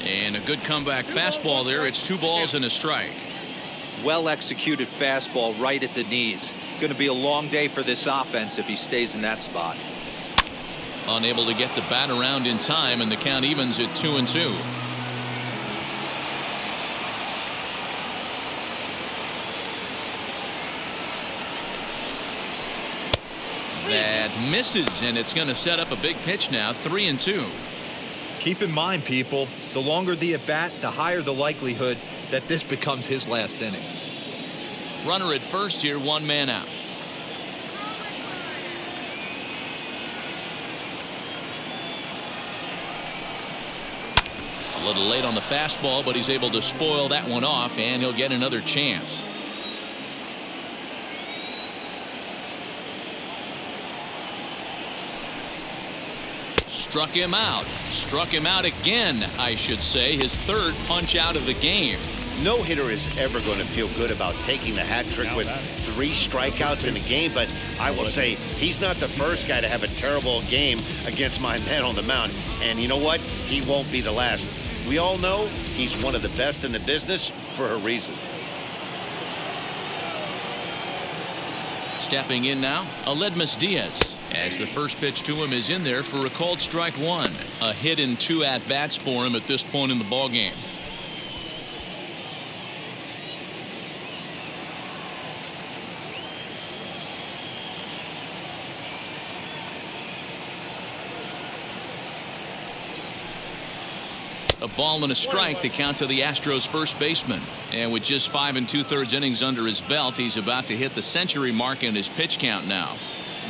B: And a good comeback fastball there. It's 2 balls and a strike.
E: Well executed fastball right at the knees. Going to be a long day for this offense if he stays in that spot.
B: Unable to get the bat around in time, and the count evens at 2-2. That misses, and it's going to set up a big pitch now. 3-2.
E: Keep in mind, people, the longer the at bat, the higher the likelihood that this becomes his last inning.
B: Runner at first here, 1 man out. A little late on the fastball, but he's able to spoil that one off, and he'll get another chance. Struck him out. Struck him out again, I should say. His 3rd punch out of the game.
C: No hitter is ever going to feel good about taking the hat trick with 3 strikeouts in a game, but I will say he's not the first guy to have a terrible game against my man on the mound. And you know what? He won't be the last. We all know he's one of the best in the business for a reason.
B: Stepping in now, Aledmus Diaz, as the first pitch to him is in there for a called strike 1. A hit and 2 at-bats for him at this point in the ballgame. A ball and a strike to count to the Astros first baseman. And with just 5 2/3 innings under his belt, he's about to hit the century mark in his pitch count now.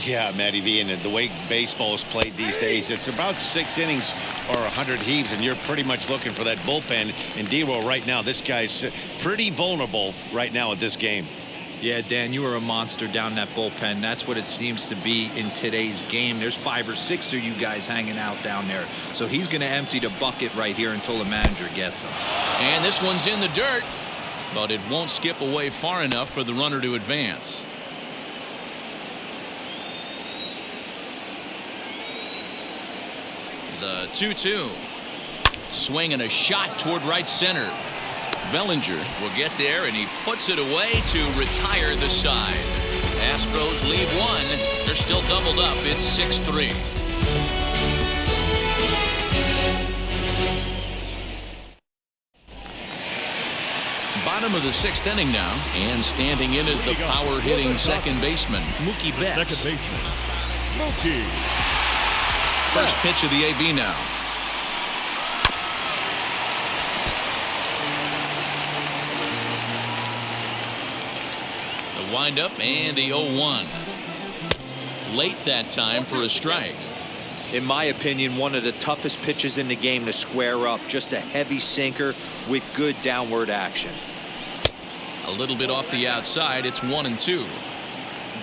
C: Yeah, Matty V, and the way baseball is played these days, it's about 6 innings or 100 heaves, and you're pretty much looking for that bullpen. And D-Roll right now, this guy's pretty vulnerable right now at this game.
E: Yeah, Dan, you are a monster down that bullpen. That's what it seems to be in today's game. There's 5 or 6 of you guys hanging out down there. So he's going to empty the bucket right here until the manager gets him.
B: And this one's in the dirt, but it won't skip away far enough for the runner to advance. The 2-2. Swing and a shot toward right center. Bellinger will get there, and he puts it away to retire the side. Astros lead 1. They're still doubled up. It's 6-3. Bottom of the 6th inning now, and standing in is the power-hitting second baseman, Mookie Betts.
D: Second baseman, Mookie.
B: First pitch of the AB now. The windup and the 0-1. Late that time for a strike.
E: In my opinion, one of the toughest pitches in the game to square up. Just a heavy sinker with good downward action.
B: A little bit off the outside. It's 1-2.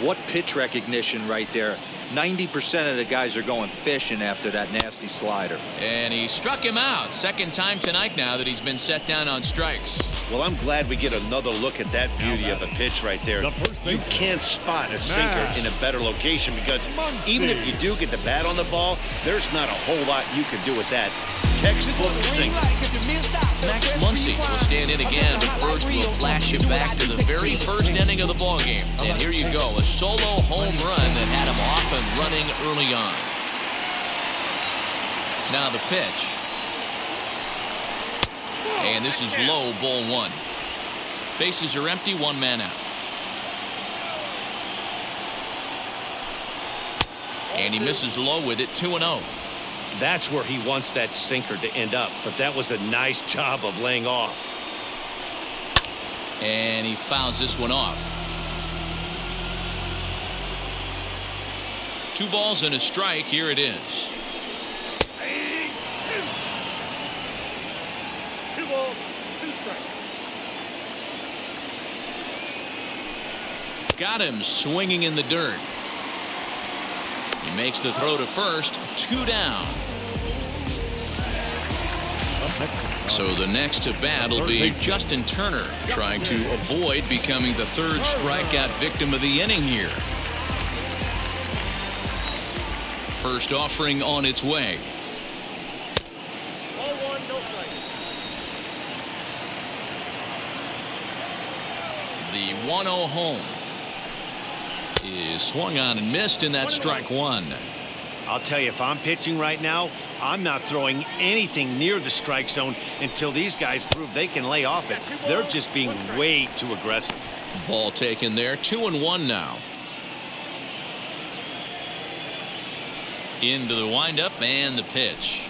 E: What pitch recognition right there. 90% of the guys are going fishing after that nasty slider.
B: And he struck him out. Second time tonight now that he's been set down on strikes.
C: Well, I'm glad we get another look at that beauty of a pitch right there. You can't spot a sinker in a better location because even if you do get the bat on the ball, there's not a whole lot you can do with that. Textbook sinker.
B: Max Muncy will stand in again, but first we'll flash you back to the very first inning of the ballgame. And here you go, a solo home run that had him off and running early on. Now the pitch. And this is low, ball one. Bases are empty, one man out. And he misses low with it, 2-0.
C: That's where he wants that sinker to end up, but that was a nice job of laying off.
B: And he fouls this one off. 2 balls and a strike. Here it is.
H: 2 balls, 2 strikes.
B: Got him swinging in the dirt. He makes the throw to first. 2 down. So the next to bat will be Justin Turner, trying to avoid becoming the 3rd strikeout victim of the inning here. First offering on its way.
H: Ball 1, no strikes.
B: The 1-0 home is swung on and missed, and that's strike 1.
C: I'll tell you, if I'm pitching right now, I'm not throwing anything near the strike zone until these guys prove they can lay off it. They're just being way too aggressive.
B: Ball taken there. 2-1 now. Into the windup and the pitch.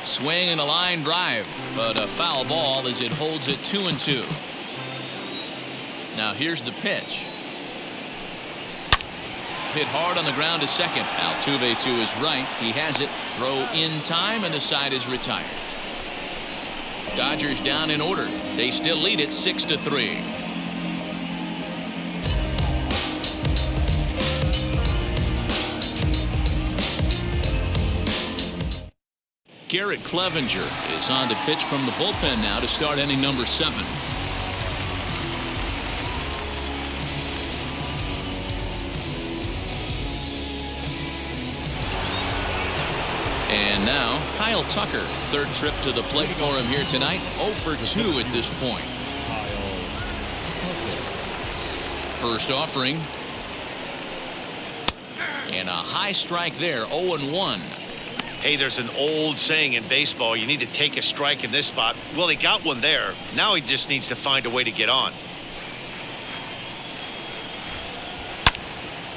B: Swing and a line drive, but a foul ball as it holds it 2-2. Now here's the pitch. Hit hard on the ground to second. Altuve to his right. He has it. Throw in time, and the side is retired. Dodgers down in order. They still lead it 6-3. Garrett Clevenger is on to pitch from the bullpen now to start inning number 7. And now Kyle Tucker, 3rd trip to the plate for him here tonight. 0 for 2 at this point. First offering. And a high strike there, 0-1.
C: Hey, there's an old saying in baseball, you need to take a strike in this spot. Well, he got one there. Now he just needs to find a way to get on.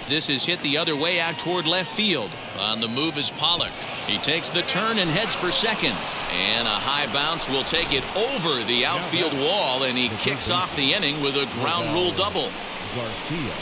B: This is hit the other way out toward left field. On the move is Pollock. He takes the turn and heads for second. And a high bounce will take it over the outfield wall, and he kicks off the inning with a ground rule double.
D: Garcia.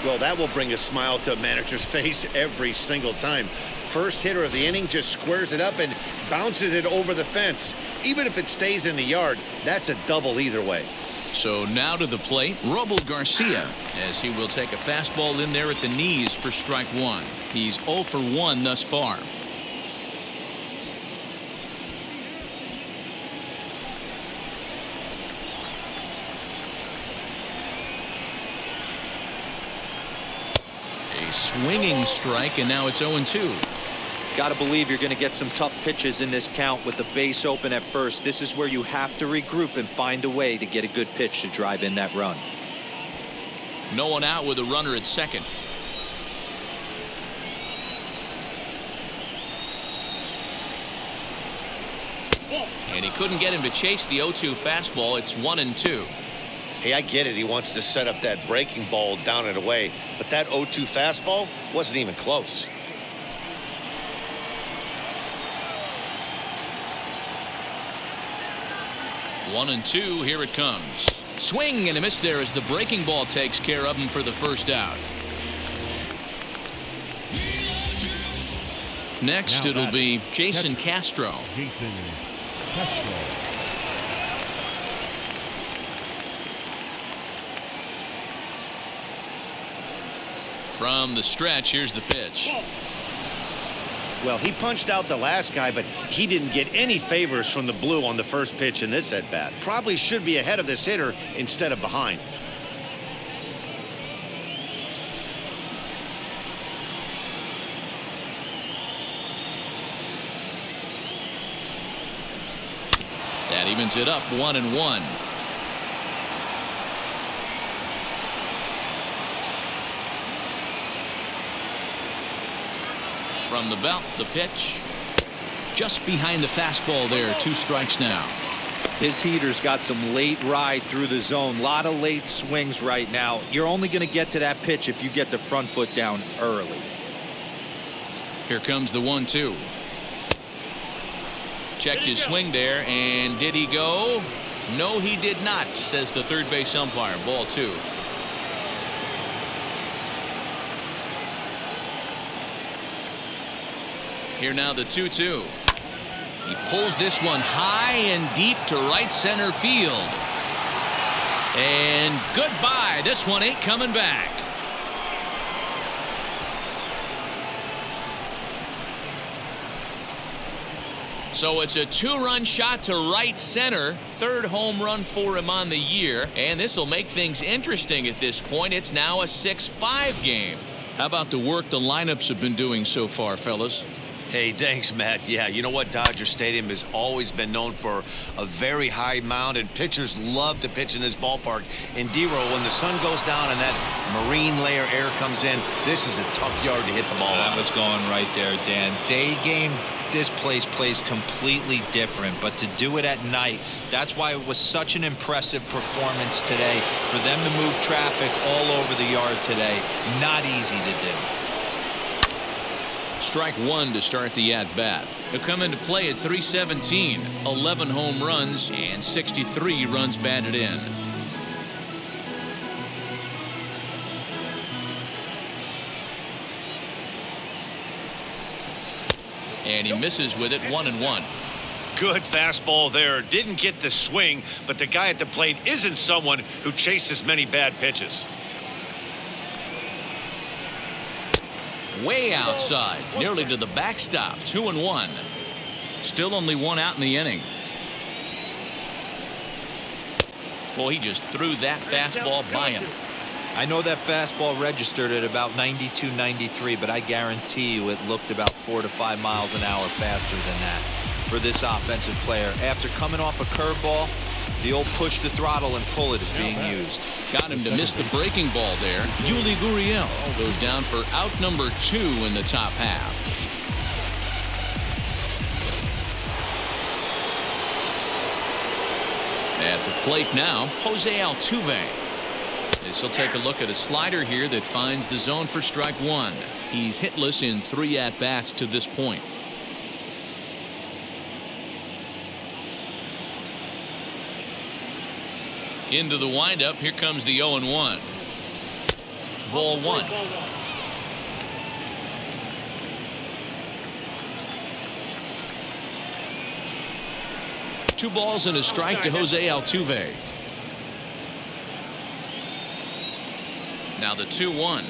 C: Well, that will bring a smile to a manager's face every single time. First hitter of the inning just squares it up and bounces it over the fence. Even if it stays in the yard, that's a double either way.
B: So now to the plate, Robel Garcia, as he will take a fastball in there at the knees for strike 1. He's 0 for 1 thus far. A swinging strike, and now it's 0-2.
E: Got to believe you're going to get some tough pitches in this count with the base open at first. This is where you have to regroup and find a way to get a good pitch to drive in that run.
B: No one out with a runner at second. And he couldn't get him to chase the 0-2 fastball. It's 1-2.
C: Hey, I get it. He wants to set up that breaking ball down and away. But that 0-2 fastball wasn't even close.
B: One and two, here it comes. Swing and a miss there as the breaking ball takes care of him for the first out. next,
D: Now
B: it'll be
D: batting,
B: Jason Castro.
D: Jason Castro.
B: From the stretch, here's the pitch.
C: Well, he punched out the last guy, but he didn't get any favors from the blue on the first pitch in this at-bat. Probably should be ahead of this hitter instead of behind.
B: That evens it up 1-1. From the belt, the pitch. Just behind the fastball there. 2 strikes now.
E: His heater's got some late ride through the zone. A lot of late swings right now. You're only going to get to that pitch if you get the front foot down early.
B: Here comes the 1-2. Checked his swing there, and did he go? No, he did not, says the third base umpire. Ball 2. Here now the 2-2. He pulls this one high and deep to right center field. And goodbye. This one ain't coming back. So it's a 2-run shot to right center. 3rd home run for him on the year. And this will make things interesting at this point. It's now a 6-5 game. How about the work the lineups have been doing so far, fellas?
F: Hey, thanks, Matt. Yeah, you know what? Dodger Stadium has always been known for a very high mound, and pitchers love to pitch in this ballpark. In D-row, when the sun goes down and that marine layer air comes in, this is a tough yard to hit the ball on.
E: That was going right there, Dan. Day game, this place plays completely different, but to do it at night, that's why it was such an impressive performance today. For them to move traffic all over the yard today, not easy to do.
B: Strike 1 to start the at-bat. He'll come into play at .317, 11 home runs and 63 runs batted in. And he misses with it. 1-1.
C: Good fastball there. Didn't get the swing, but the guy at the plate isn't someone who chases many bad pitches.
B: Way outside, nearly to the backstop. 2-1. Still only 1 out in the inning. Boy, he just threw that fastball by him.
E: I know that fastball registered at about 92, 93, but I guarantee you it looked about 4 to 5 miles an hour faster than that for this offensive player. After coming off a curveball, the old push the throttle and pull it is being used.
B: Got him to miss the breaking ball there. Yuli Gurriel goes down for out number 2 in the top half. At the plate now, Jose Altuve. This will take a look at a slider here that finds the zone for strike 1. He's hitless in 3 at-bats to this point. Into the windup. Here comes the 0-1. Ball 1. Two balls and a strike to Jose Altuve. Now the 2-1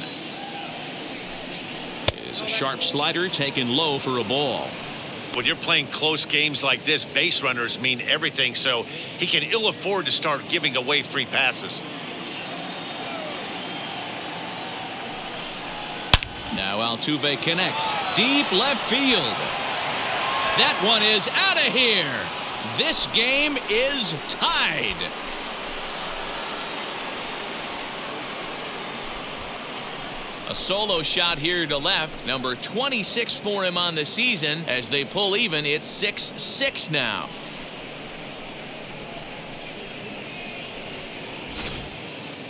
B: is a sharp slider taken low for a ball.
C: When you're playing close games like this, base runners mean everything, so he can ill afford to start giving away free passes.
B: Now Altuve connects deep left field. That one is out of here. This game is tied. A solo shot here to left. Number 26 for him on the season. As they pull even, it's 6-6 now.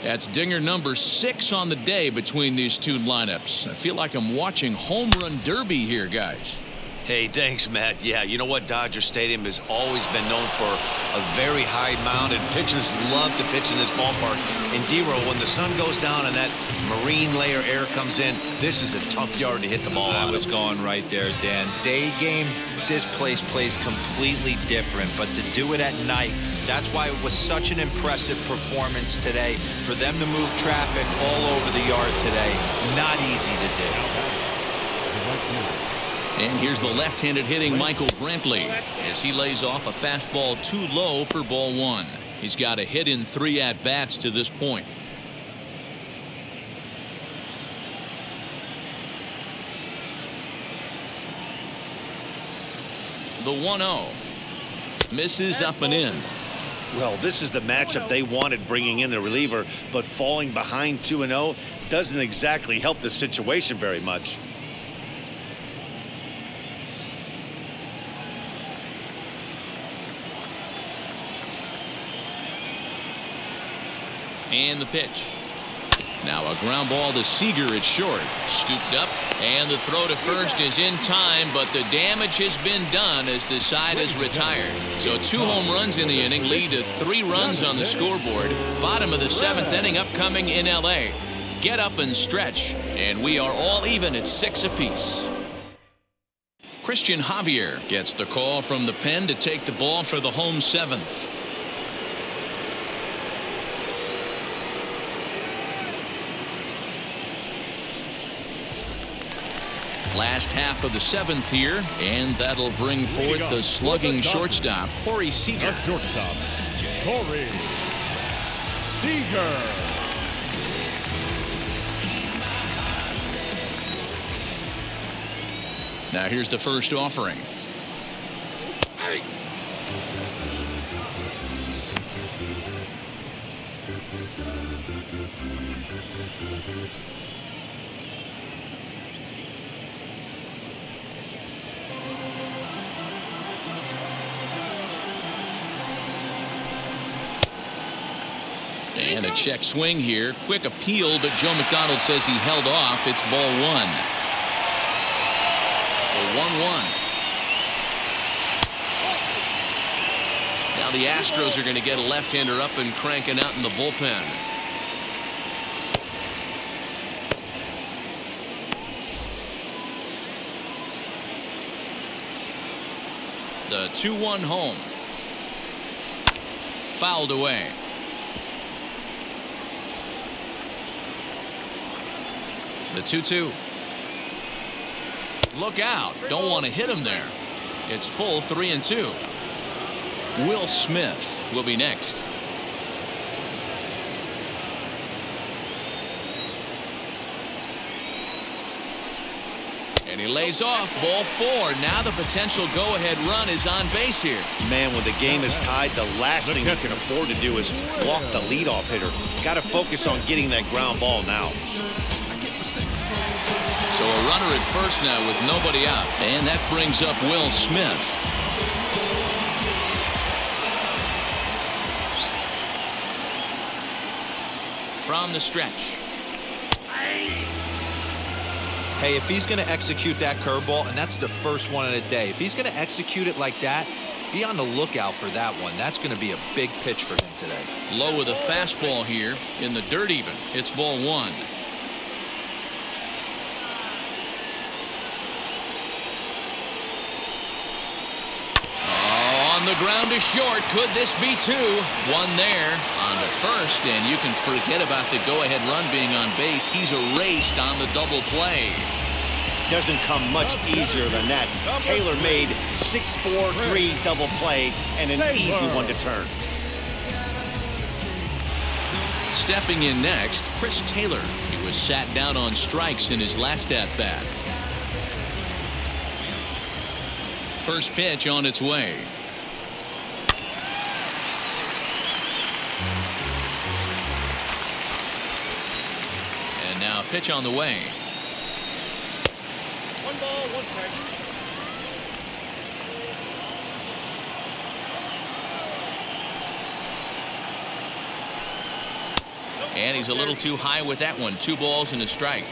B: That's dinger number 6 on the day between these two lineups. I feel like I'm watching home run derby here, guys.
F: Hey, thanks, Matt. Yeah, you know what? Dodger Stadium has always been known for a very high mound, and pitchers love to pitch in this ballpark. And D-Row, when the sun goes down and that marine layer air comes in, this is a tough yard to hit the ball
E: I
F: on.
E: was going right there, Dan. Day game, this place plays completely different, but to do it at night, that's why it was such an impressive performance today. For them to move traffic all over the yard today, not easy to do.
B: And here's the left-handed hitting Michael Brantley as he lays off a fastball too low for ball one. He's got a hit in 3 at-bats to this point. The 1-0 misses up and in.
C: Well, this is the matchup they wanted, bringing in the reliever, but falling behind 2-0 doesn't exactly help the situation very much.
B: And the pitch. Now a ground ball to Seager. It's short. Scooped up. And the throw to first is in time, but the damage has been done as the side is retired. So 2 home runs in the inning lead to 3 runs on the scoreboard. Bottom of the 7th inning upcoming in L.A. Get up and stretch. And we are all even at 6 apiece. Christian Javier gets the call from the pen to take the ball for the home 7th. Last half of the 7th here, and that'll bring forth the slugging shortstop, Corey Seager.
D: The shortstop, Corey Seager.
B: Now here's the first offering. And a check swing here. Quick appeal, but Joe McDonald says he held off. It's ball 1. The 1-1. Now the Astros are going to get a left-hander up and cranking out in the bullpen. The 2-1 home. Fouled away. The 2-2. Look out. Don't want to hit him there. It's full 3-2. Will Smith will be next. And he lays off. Ball 4. Now the potential go-ahead run is on base here.
C: Man, when the game is tied, the last thing you can afford to do is walk the leadoff hitter. Got to focus on getting that ground ball now.
B: So a runner at first now with nobody out. And that brings up Will Smith. From the stretch.
E: Hey, if he's going to execute that curveball, and that's the first one of the day, if he's going to execute it like that, be on the lookout for that one. That's going to be a big pitch for him today.
B: Low with a fastball here in the dirt even. It's ball 1. The ground is short. Could this be 2? 1 there on the first, and you can forget about the go-ahead run being on base. He's erased on the double play.
C: Doesn't come much easier than that. Taylor made 6-4-3 double play and an easy one to turn.
B: Stepping in next, Chris Taylor. He was sat down on strikes in his last at-bat. First pitch on its way. Now pitch on the way.
H: 1 ball, 1 strike.
B: And he's a little too high with that one. 2 balls and a strike.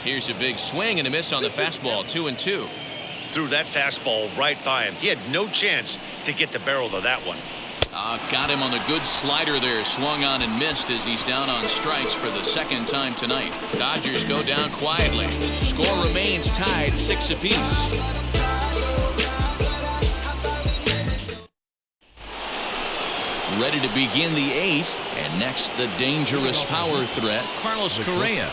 B: Here's a big swing and a miss on the fastball. 2-2.
C: Threw that fastball right by him. He had no chance to get the barrel of that one.
B: Got him on the good slider there. Swung on and missed as he's down on strikes for the second time tonight. Dodgers go down quietly. Score remains tied 6 apiece. Ready to begin the 8th. And next, the dangerous power threat, Carlos Correa.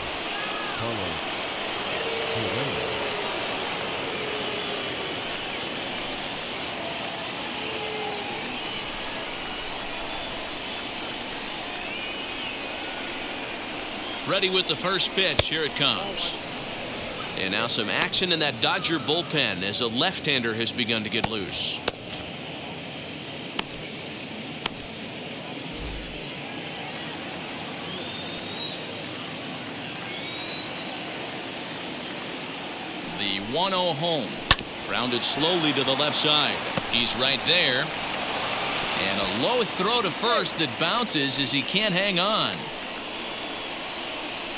B: Ready with the first pitch. Here it comes. And now some action in that Dodger bullpen as a left-hander has begun to get loose. The 1-0 home. Grounded slowly to the left side. He's right there. And a low throw to first that bounces as he can't hang on.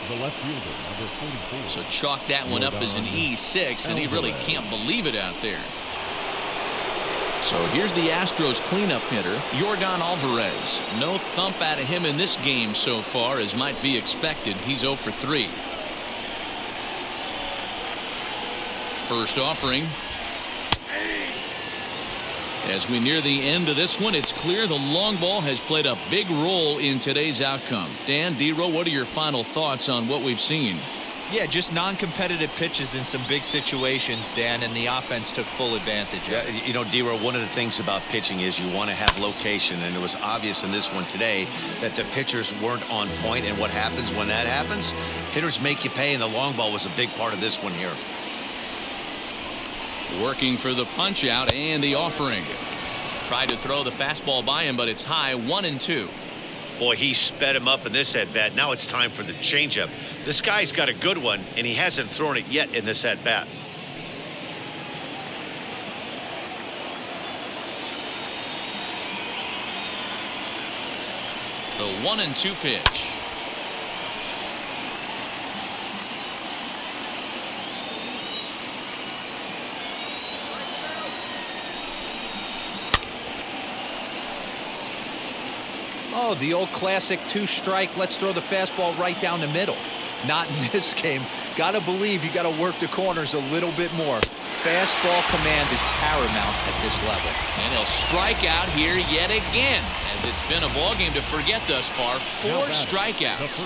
D: The left fielder, number 44.
B: So chalk that one up as an E6, and he really can't believe it out there. So here's the Astros cleanup hitter, Yordan Alvarez. No thump out of him in this game so far, as might be expected. He's 0 for 3. First offering. As we near the end of this one, it's clear the long ball has played a big role in today's outcome. Dan, D-Row, what are your final thoughts on what we've seen?
E: Yeah, just non-competitive pitches in some big situations, Dan, and the offense took full advantage.
F: Yeah, you know, D-Row, one of the things about pitching is you want to have location, and it was obvious in this one today that the pitchers weren't on point, and what happens when that happens? Hitters make you pay, and the long ball was a big part of this one here.
B: Working for the punch out and the offering. Tried to throw the fastball by him, but it's high. 1-2.
C: Boy, he sped him up in this at-bat. Now it's time for the changeup. This guy's got a good one, and he hasn't thrown it yet in this at-bat.
B: The 1-2 pitch.
E: Oh, the old classic 2-strike. Let's throw the fastball right down the middle. Not in this game. Got to believe you got to work the corners a little bit more. Fastball command is paramount at this level.
B: And he'll strike out here yet again, as it's been a ball game to forget thus far. 4 strikeouts.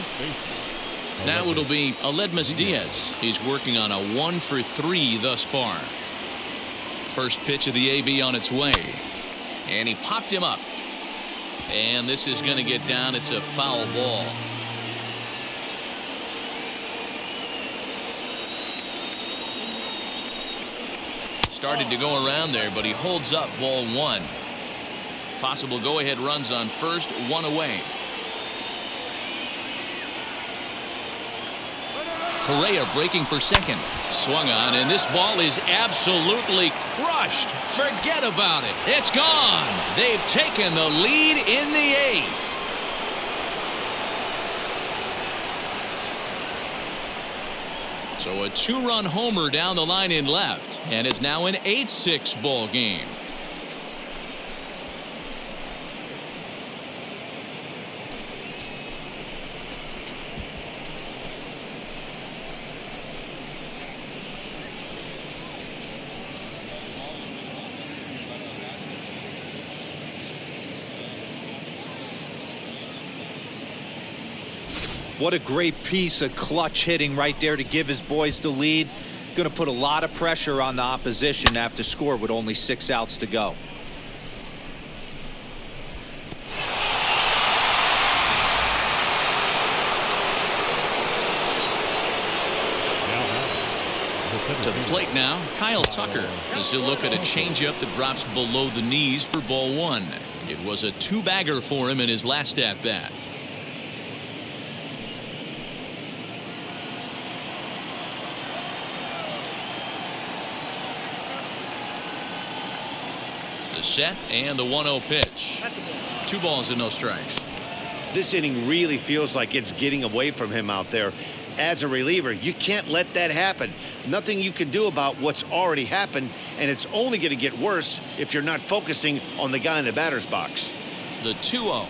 B: Now it'll be Aledmus Diaz. He's working on a 1 for 3 thus far. First pitch of the AB on its way. And he popped him up. And this is going to get down. It's a foul ball. Started to go around there, but he holds up ball 1. Possible go-ahead runs on first, 1 away. Correa breaking for second. Swung on, and this ball is absolutely crushed. Forget about it. It's gone. They've taken the lead in the 8th. So a 2-run homer down the line in left, and it's now an 8-6 ball game.
E: What a great piece of clutch hitting right there to give his boys the lead. Going to put a lot of pressure on the opposition to have to score with only 6 outs to go.
B: To the plate now, Kyle Tucker, as he'll look at a changeup that drops below the knees for ball 1. It was a 2-bagger for him in his last at-bat. The set and the 1-0 pitch. 2 balls and no strikes.
C: This inning really feels like it's getting away from him out there.
F: as a reliever. You can't let that happen. Nothing you can do about what's already happened, and it's only going to get worse if you're not focusing on the guy in the batter's box.
B: The 2-0.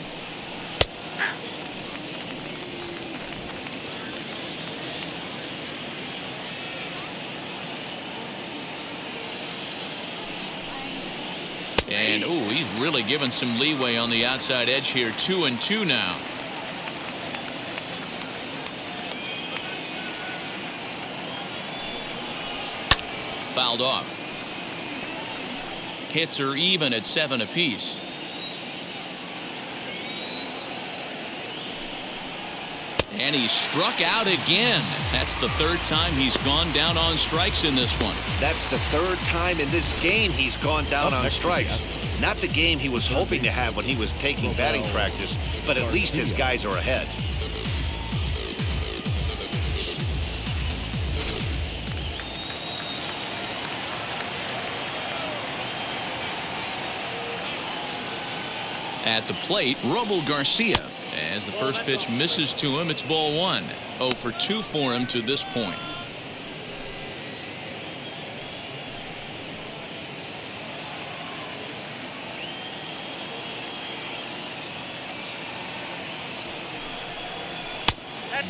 B: And, ooh, he's really given some leeway on the outside edge here. 2-2 now. Fouled off. Hits are even at 7 apiece. And he struck out again. That's the third time he's gone down on strikes in this one.
F: That's the third time in this game he's gone down on strikes. Not the game he was hoping to have when he was taking batting practice, but at least his guys are ahead.
B: At the plate, Robel Garcia. As the first pitch misses to him, it's ball 1. 0 for 2 for him to this point.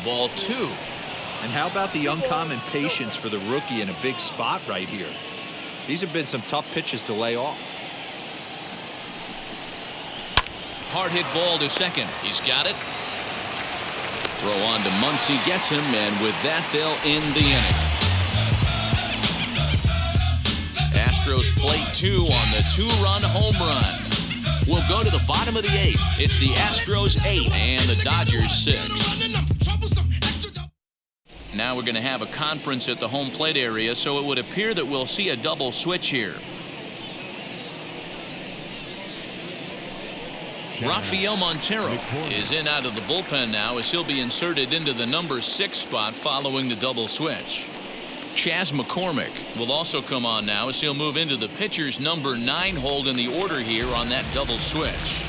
B: Ball 2.
E: And how about the uncommon patience for the rookie in a big spot right here? These have been some tough pitches to lay off.
B: Hard hit ball to second. He's got it. Throw on to Muncy, gets him, and with that they'll end the inning. Astros play 2 on the 2-run home run. We'll go to the bottom of the 8th. It's the Astros 8 and the Dodgers 6. Now we're going to have a conference at the home plate area, so it would appear that we'll see a double switch here. Rafael Montero is in out of the bullpen now as he'll be inserted into the number 6 spot following the double switch. Chas McCormick will also come on now as he'll move into the pitcher's number 9 hold in the order here on that double switch.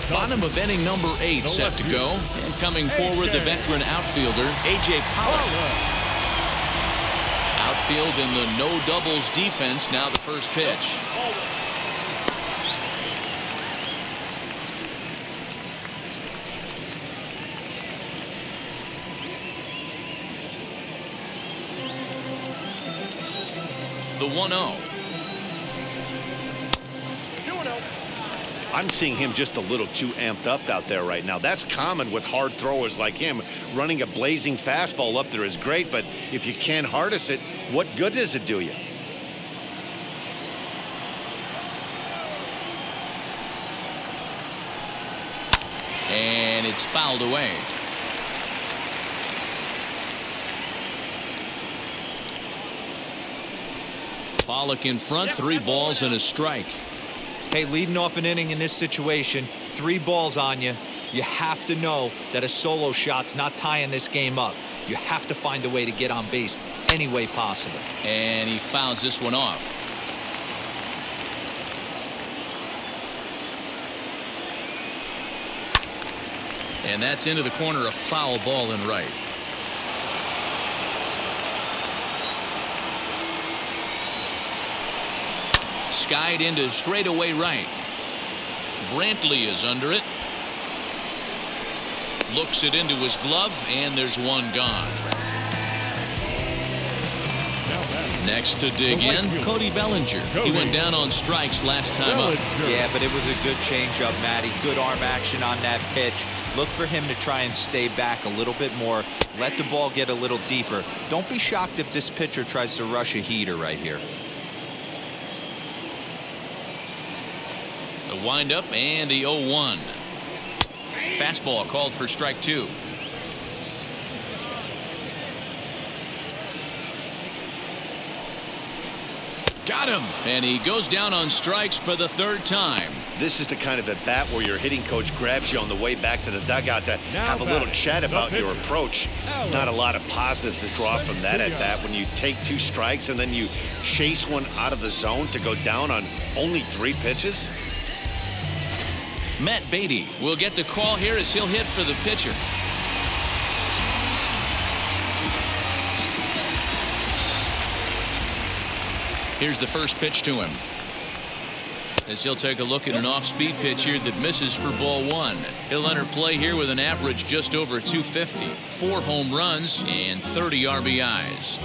B: Bottom of inning number 8 set to go, and coming forward the veteran outfielder A.J. Pollock. Outfield in the no doubles defense. Now the first pitch. The 1-0.
F: I'm seeing him just a little too amped up out there right now. That's common with hard throwers like him. Running a blazing fastball up there is great, but if you can't harness it, what good does it do you?
B: And it's fouled away. Pollock in front, 3 balls and a strike.
E: Hey, leading off an inning in this situation, 3 balls on you. You have to know that a solo shot's not tying this game up. You have to find a way to get on base any way possible.
B: And he fouls this one off. And that's into the corner, a foul ball in right. Skied into straightaway right. Brantley is under it. Looks it into his glove, and there's one gone. Next to dig in, Cody Bellinger. He went down on strikes last time up.
E: Yeah, but it was a good changeup, Matty. Good arm action on that pitch. Look for him to try and stay back a little bit more. Let the ball get a little deeper. Don't be shocked if this pitcher tries to rush a heater right here.
B: The windup and the 0-1. Fastball called for strike 2. Got him, and he goes down on strikes for the 3rd time.
F: This is the kind of at bat where your hitting coach grabs you on the way back to the dugout to have a little chat about your approach. Not a lot of positives to draw from that at bat when you take 2 strikes and then you chase one out of the zone to go down on only 3 pitches.
B: Matt Beatty will get the call here as he'll hit for the pitcher. Here's the first pitch to him. As he'll take a look at an off-speed pitch here that misses for ball one. He'll enter play here with an average just over 250, 4 home runs, and 30 RBIs.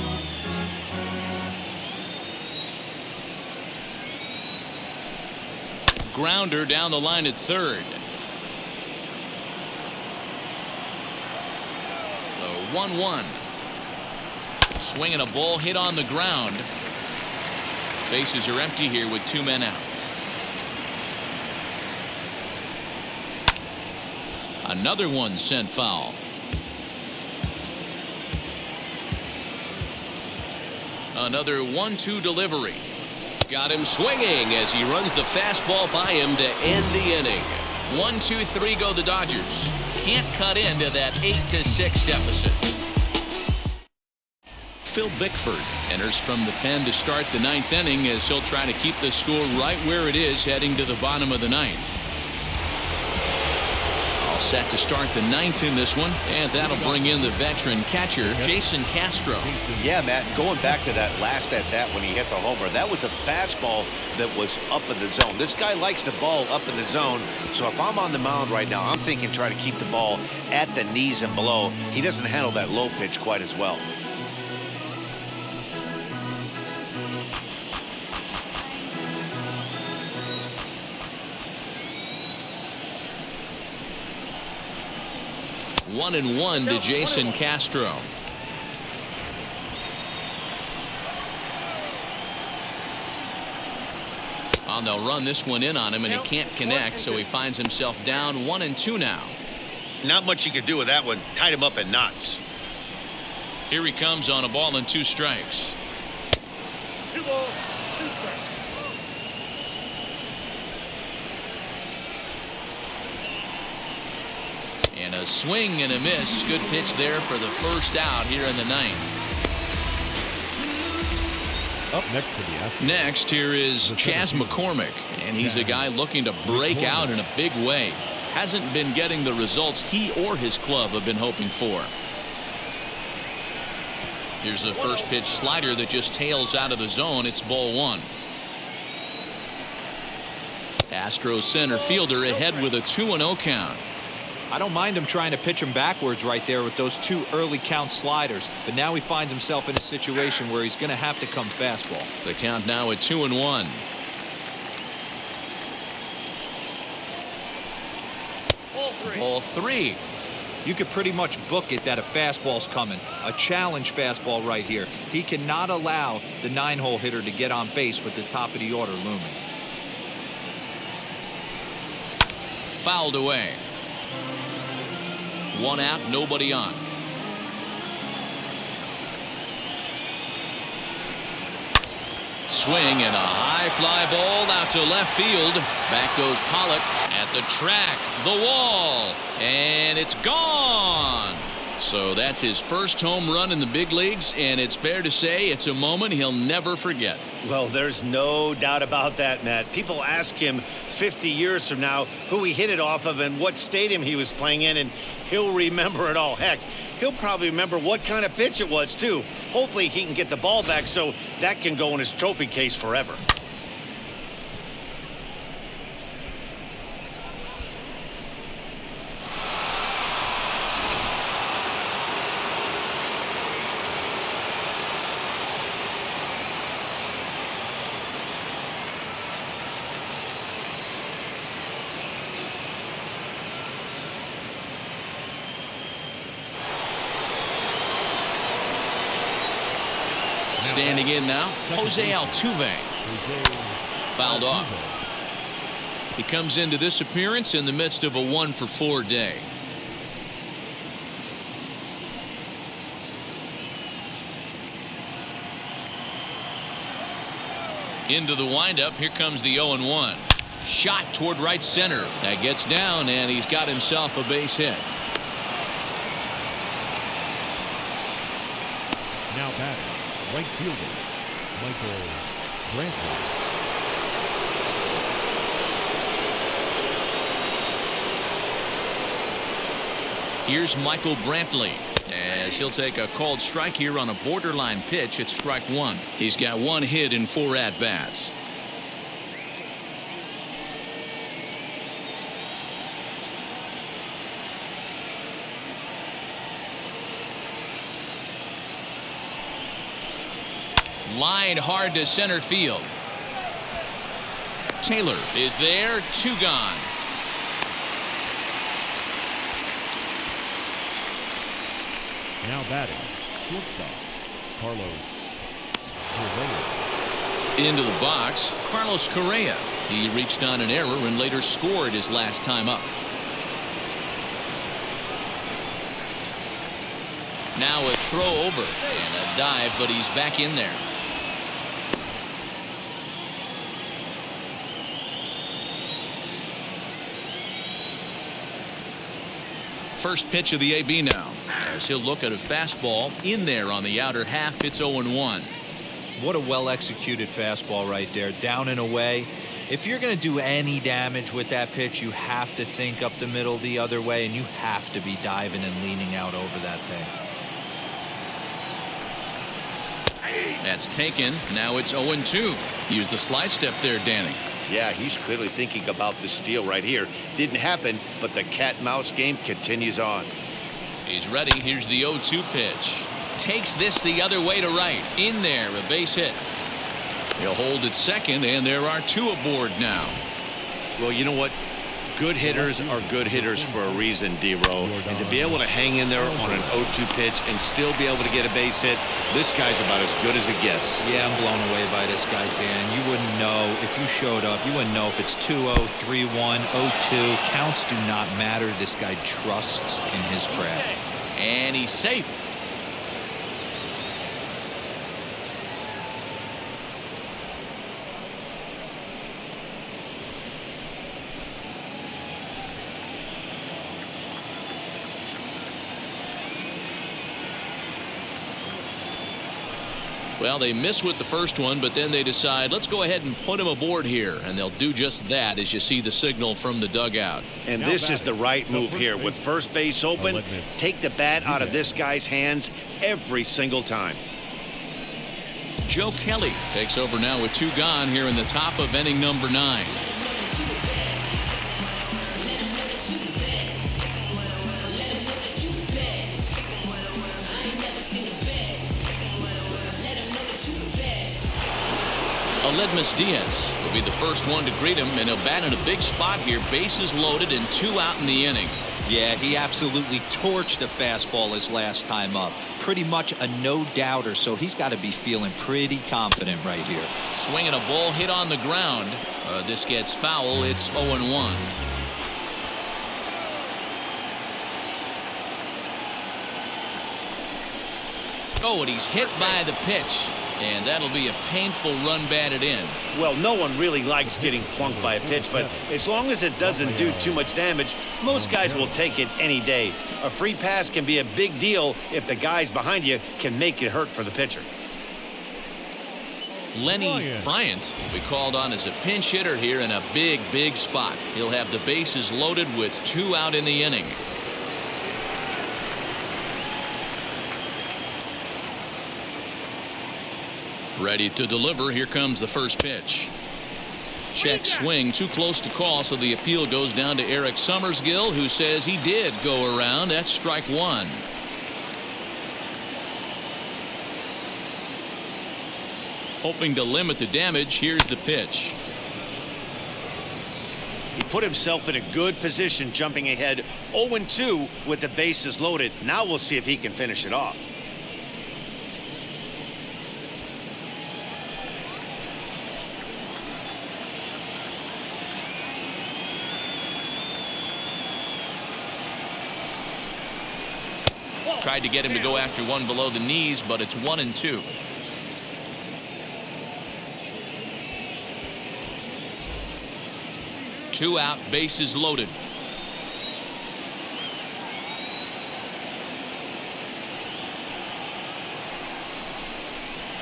B: Grounder down the line at third. The 1-1. Swinging a ball hit on the ground. Bases are empty here with 2 men out. Another one sent foul. Another 1-2 delivery. Got him swinging as he runs the fastball by him to end the inning. 1-2-3 go the Dodgers. Can't cut into that 8-6 deficit. Phil Bickford enters from the pen to start the 9th inning as he'll try to keep the score right where it is heading to the bottom of the 9th. All set to start the 9th in this one, and that'll bring in the veteran catcher Jason Castro.
F: Yeah, Matt, going back to that last at bat when he hit the homer, that was a fastball that was up in the zone. This guy likes the ball up in the zone, so if I'm on the mound right now, I'm thinking try to keep the ball at the knees and below. He doesn't handle that low pitch quite as well.
B: One and one to Jason Castro. Oh, they'll run this one in on him, and he can't connect, so he finds himself down 1-2 now.
F: Not much you could do with that one. Tied him up in knots.
B: Here he comes on a ball and 2 strikes.
H: 2 balls, 2 strikes.
B: And a swing and a miss. Good pitch there for the first out here in the 9th.
D: Up next to the Astros.
B: Next here is Chas McCormick, and he's a guy looking to break out in a big way. Hasn't been getting the results he or his club have been hoping for. Here's a first pitch slider that just tails out of the zone. It's ball 1. Astros center fielder ahead with a 2-0 count.
E: I don't mind him trying to pitch him backwards right there with those 2 early count sliders, but now he finds himself in a situation where he's going to have to come fastball.
B: The count now at 2-1. Ball 3.
E: You could pretty much book it that a fastball's coming. A challenge fastball right here. He cannot allow the 9-hole hitter to get on base with the top of the order looming.
B: Fouled away. 1 out, nobody on. Swing and a high fly ball out to left field. Back goes Pollock at the track, the wall, and it's gone. So that's his first home run in the big leagues, and it's fair to say it's a moment he'll never forget.
F: Well, there's no doubt about that, Matt. People ask him 50 years from now who he hit it off of and what stadium he was playing in, and he'll remember it all. Heck, he'll probably remember what kind of pitch it was, too. Hopefully he can get the ball back so that can go in his trophy case forever.
B: Standing in now, Jose Altuve. Fouled off. He comes into this appearance in the midst of a 1-for-4 day. Into the windup, here comes the 0-1. Shot toward right center. That gets down, and he's got himself a base hit.
D: Now batting, right fielder, Michael Brantley.
B: Here's Michael Brantley, as he'll take a called strike here on a borderline pitch at strike one. He's got 1 hit in 4 at-bats. Line hard to center field. Taylor is there, 2 gone.
D: Now batting, shortstop, Carlos Correa.
B: Into the box, Carlos Correa. He reached on an error and later scored his last time up. Now a throw over and a dive, but he's back in there. First pitch of the AB now, as he'll look at a fastball in there on the outer half. It's 0-1.
E: What a well-executed fastball right there, down and away. If you're going to do any damage with that pitch, you have to think up the middle the other way, and you have to be diving and leaning out over that thing.
B: That's taken. Now it's 0-2. Use the slide step there, Danny.
F: Yeah, he's clearly thinking about the steal right here. Didn't happen, but the cat-mouse game continues on.
B: He's ready. Here's the 0-2 pitch. Takes this the other way to right. In there, a base hit. He'll hold at second, and there are 2 aboard now.
F: Well, you know what? Good hitters are good hitters for a reason, D-Row. And to be able to hang in there on an 0-2 pitch and still be able to get a base hit, this guy's about as good as it gets.
E: Yeah, I'm blown away by this guy, Dan. You wouldn't know if you showed up. You wouldn't know if it's 2-0, 3-1, 0-2. Counts do not matter. This guy trusts in his craft.
B: And he's safe. Well, they miss with the first one, but then they decide, let's go ahead and put him aboard here. And they'll do just that as you see the signal from the dugout.
F: And this is the right move here. With first base open, take the bat out of this guy's hands every single time.
B: Joe Kelly takes over now with 2 gone here in the top of inning number 9. Aledmus Diaz will be the first one to greet him, and he'll bat in a big spot here. Bases loaded and 2 out in the inning.
E: Yeah, he absolutely torched the fastball his last time up. Pretty much a no-doubter, so he's got to be feeling pretty confident right here.
B: Swinging a ball hit on the ground. This gets foul. It's 0-1. Oh, and he's hit by the pitch. And that'll be a painful run batted in.
F: Well, no one really likes getting plunked by a pitch, but as long as it doesn't do too much damage, most guys will take it any day. A free pass can be a big deal if the guys behind you can make it hurt for the pitcher.
B: Lenny Bryant will be called on as a pinch hitter here in a big spot. He'll have the bases loaded with 2 out in the inning. Ready to deliver. Here comes the first pitch. Check swing, too close to call, so the appeal goes down to Eric Summersgill, who says he did go around. That's strike 1. Hoping to limit the damage. Here's the pitch.
F: He put himself in a good position, jumping ahead 0-2 with the bases loaded. Now we'll see if he can finish it off.
B: Tried to get him to go after one below the knees, but it's 1-2. Two out, bases loaded.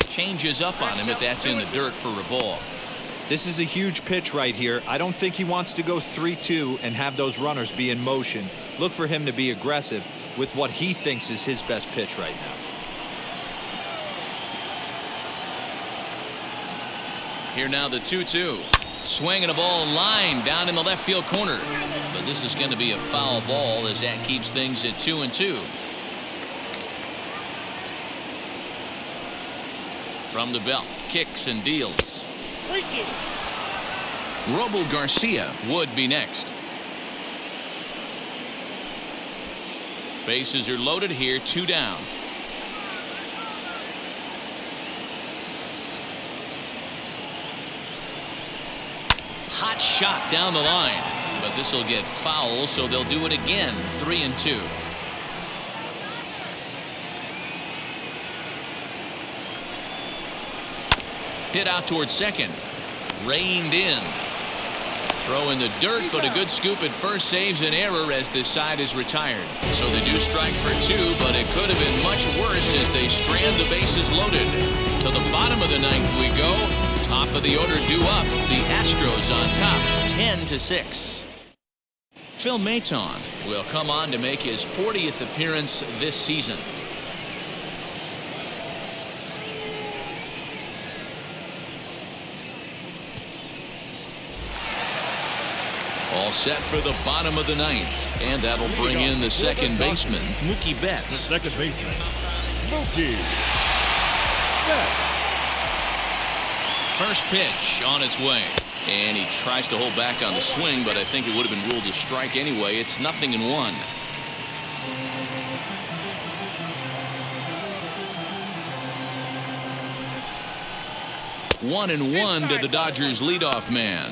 B: Changes up on him, but that's in the dirt for a ball.
E: This is a huge pitch right here. I don't think he wants to go 3-2 and have those runners be in motion. Look for him to be aggressive. with what he thinks is his best pitch right now.
B: Here now the 2-2. Swinging a ball line down in the left field corner. But this is going to be a foul ball as that keeps things at 2-2. From the belt, kicks and deals. Robel Garcia would be next. Bases are loaded here, 2 down. Hot shot down the line, but this will get foul, so they'll do it again. 3-2. Hit out towards second. Reined in. Throw in the dirt, but a good scoop at first saves an error as this side is retired. So they do strike for 2, but it could have been much worse as they strand the bases loaded. To the bottom of the 9th we go. Top of the order due up. The Astros on top, 10-6. Phil Maton will come on to make his 40th appearance this season. All set for the bottom of the 9th, and that'll bring in the second baseman, Mookie Betts.
D: Second baseman, Mookie Betts.
B: First pitch on its way, and he tries to hold back on the swing, but I think it would have been ruled a strike anyway. It's 0-1. One and one to the Dodgers leadoff man.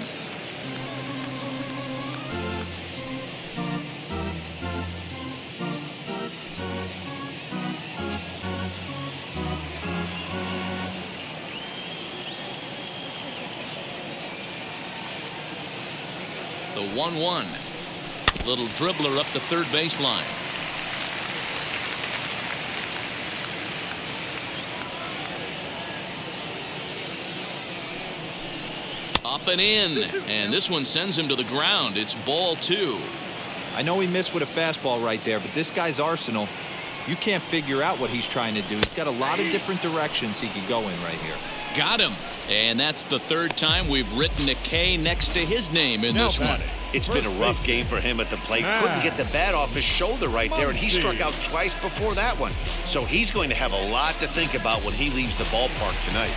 B: The 1-1. Little dribbler up the third baseline. Up and in, and this one sends him to the ground. It's ball 2.
E: I know he missed with a fastball right there, but this guy's arsenal, you can't figure out what he's trying to do. He's got a lot of different directions he could go in right here.
B: Got him. And that's the 3rd time we've written a K next to his name in this one.
C: It's been a rough game for him at the plate. Couldn't get the bat off his shoulder right there, and he struck out twice before that one. So he's going to have a lot to think about when he leaves the ballpark tonight.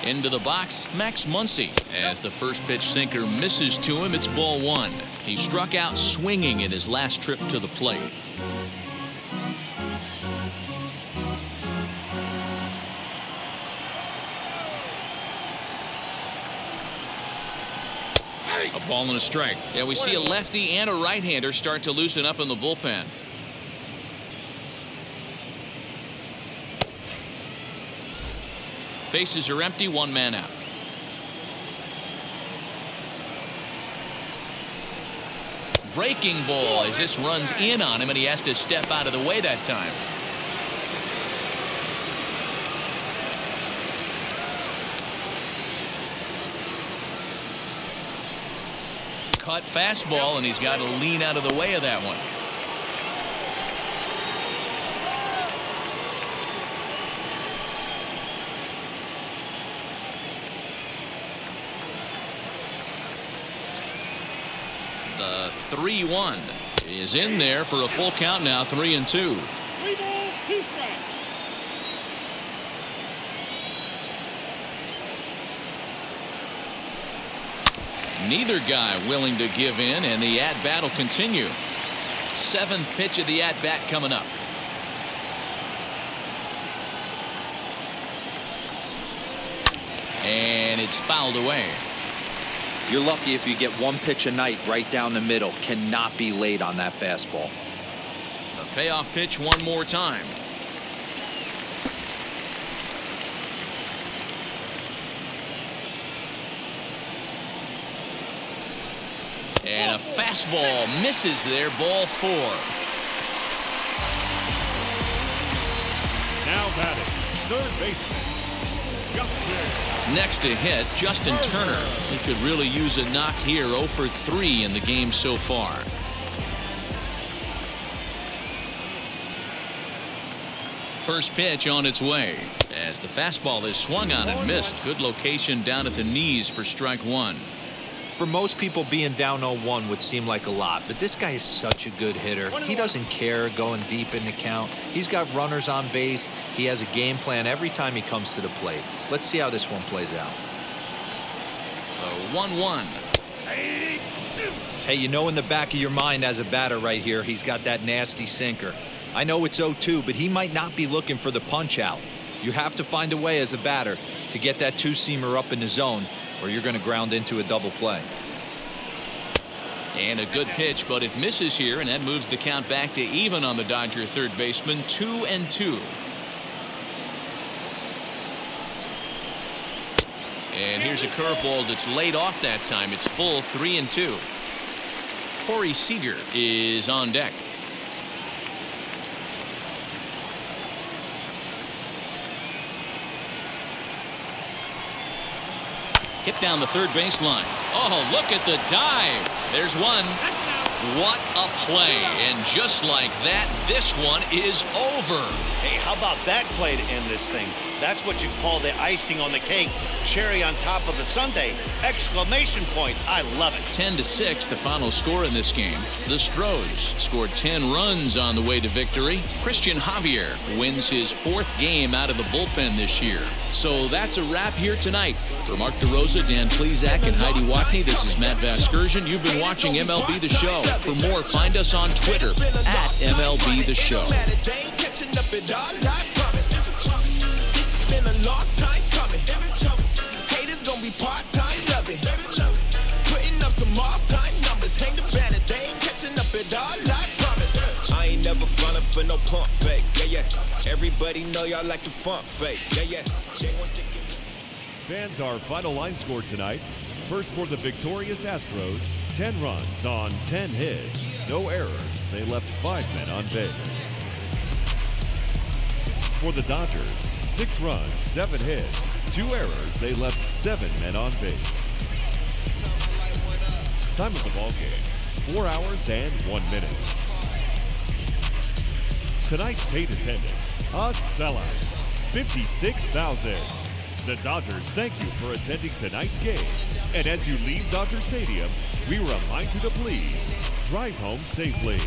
B: Into the box, Max Muncy. As the first pitch sinker misses to him, it's ball 1. He struck out swinging in his last trip to the plate. A ball and a strike. Yeah, we see a lefty and a right-hander start to loosen up in the bullpen. Bases are empty, 1 man out. Breaking ball as this runs in on him, and he has to step out of the way that time. Cut fastball, and he's got to lean out of the way of that one. The 3-1 is in there for a full count now, 3-2.
H: 3 balls, 2 strikes.
B: Neither guy willing to give in, and the at-bat will continue. 7th pitch of the at-bat coming up. And it's fouled away.
E: You're lucky if you get 1 pitch a night right down the middle. Cannot be late on that fastball.
B: A payoff pitch one more time. And a fastball misses there, ball 4.
D: Now batting, third baseman,
B: Next to hit, Justin Turner. He could really use a knock here. 0 for 3 in the game so far. First pitch on its way as the fastball is swung on and missed. Good location down at the knees for strike one.
E: For most people, being down 0-1 would seem like a lot, but this guy is such a good hitter. He doesn't care going deep in the count. He's got runners on base. He has a game plan every time he comes to the plate. Let's see how this one plays out.
B: The 1-1.
E: Hey, you know in the back of your mind as a batter right here, he's got that nasty sinker. I know it's 0-2, but he might not be looking for the punch out. You have to find a way as a batter to get that two-seamer up in the zone, or you're going to ground into a double play.
B: And a good pitch, but it misses here, and that moves the count back to even on the Dodger third baseman. 2-2. And here's a curveball that's laid off that time. It's full 3-2. Corey Seager is on deck. Hit down the third baseline. Oh, look at the dive. There's one. What a play. And just like that, this one is over.
C: Hey, how about that play to end this thing? That's what you call the icing on the cake. Cherry on top of the sundae. Exclamation point. I love it.
B: 10-6, the final score in this game. The Astros scored 10 runs on the way to victory. Christian Javier wins his 4th game out of the bullpen this year. So that's a wrap here tonight. For Mark DeRosa, Dan Plesac, and Heidi Watney, this is Matt Vasgersian. You've been watching MLB The Show. For more, find us on Twitter at MLB The Show.
J: Been a long time coming. Haters gonna be part-time loving. Putting up some all-time numbers. Hang the banner, they ain't catching up at all, I promise. I ain't never frontin' for no pump fake. Yeah, yeah. Everybody know y'all like the funk fake. Yeah, yeah. They want to give me.
D: Fans, our final line score tonight. First for the victorious Astros, 10 runs on 10 hits. No errors. They left 5 men on base. For the Dodgers, 6 runs, 7 hits, 2 errors. They left 7 men on base. Time of the ball game, 4 hours and 1 minute. Tonight's paid attendance, a sellout, 56,000. The Dodgers thank you for attending tonight's game. And as you leave Dodger Stadium, we remind you to please drive home safely.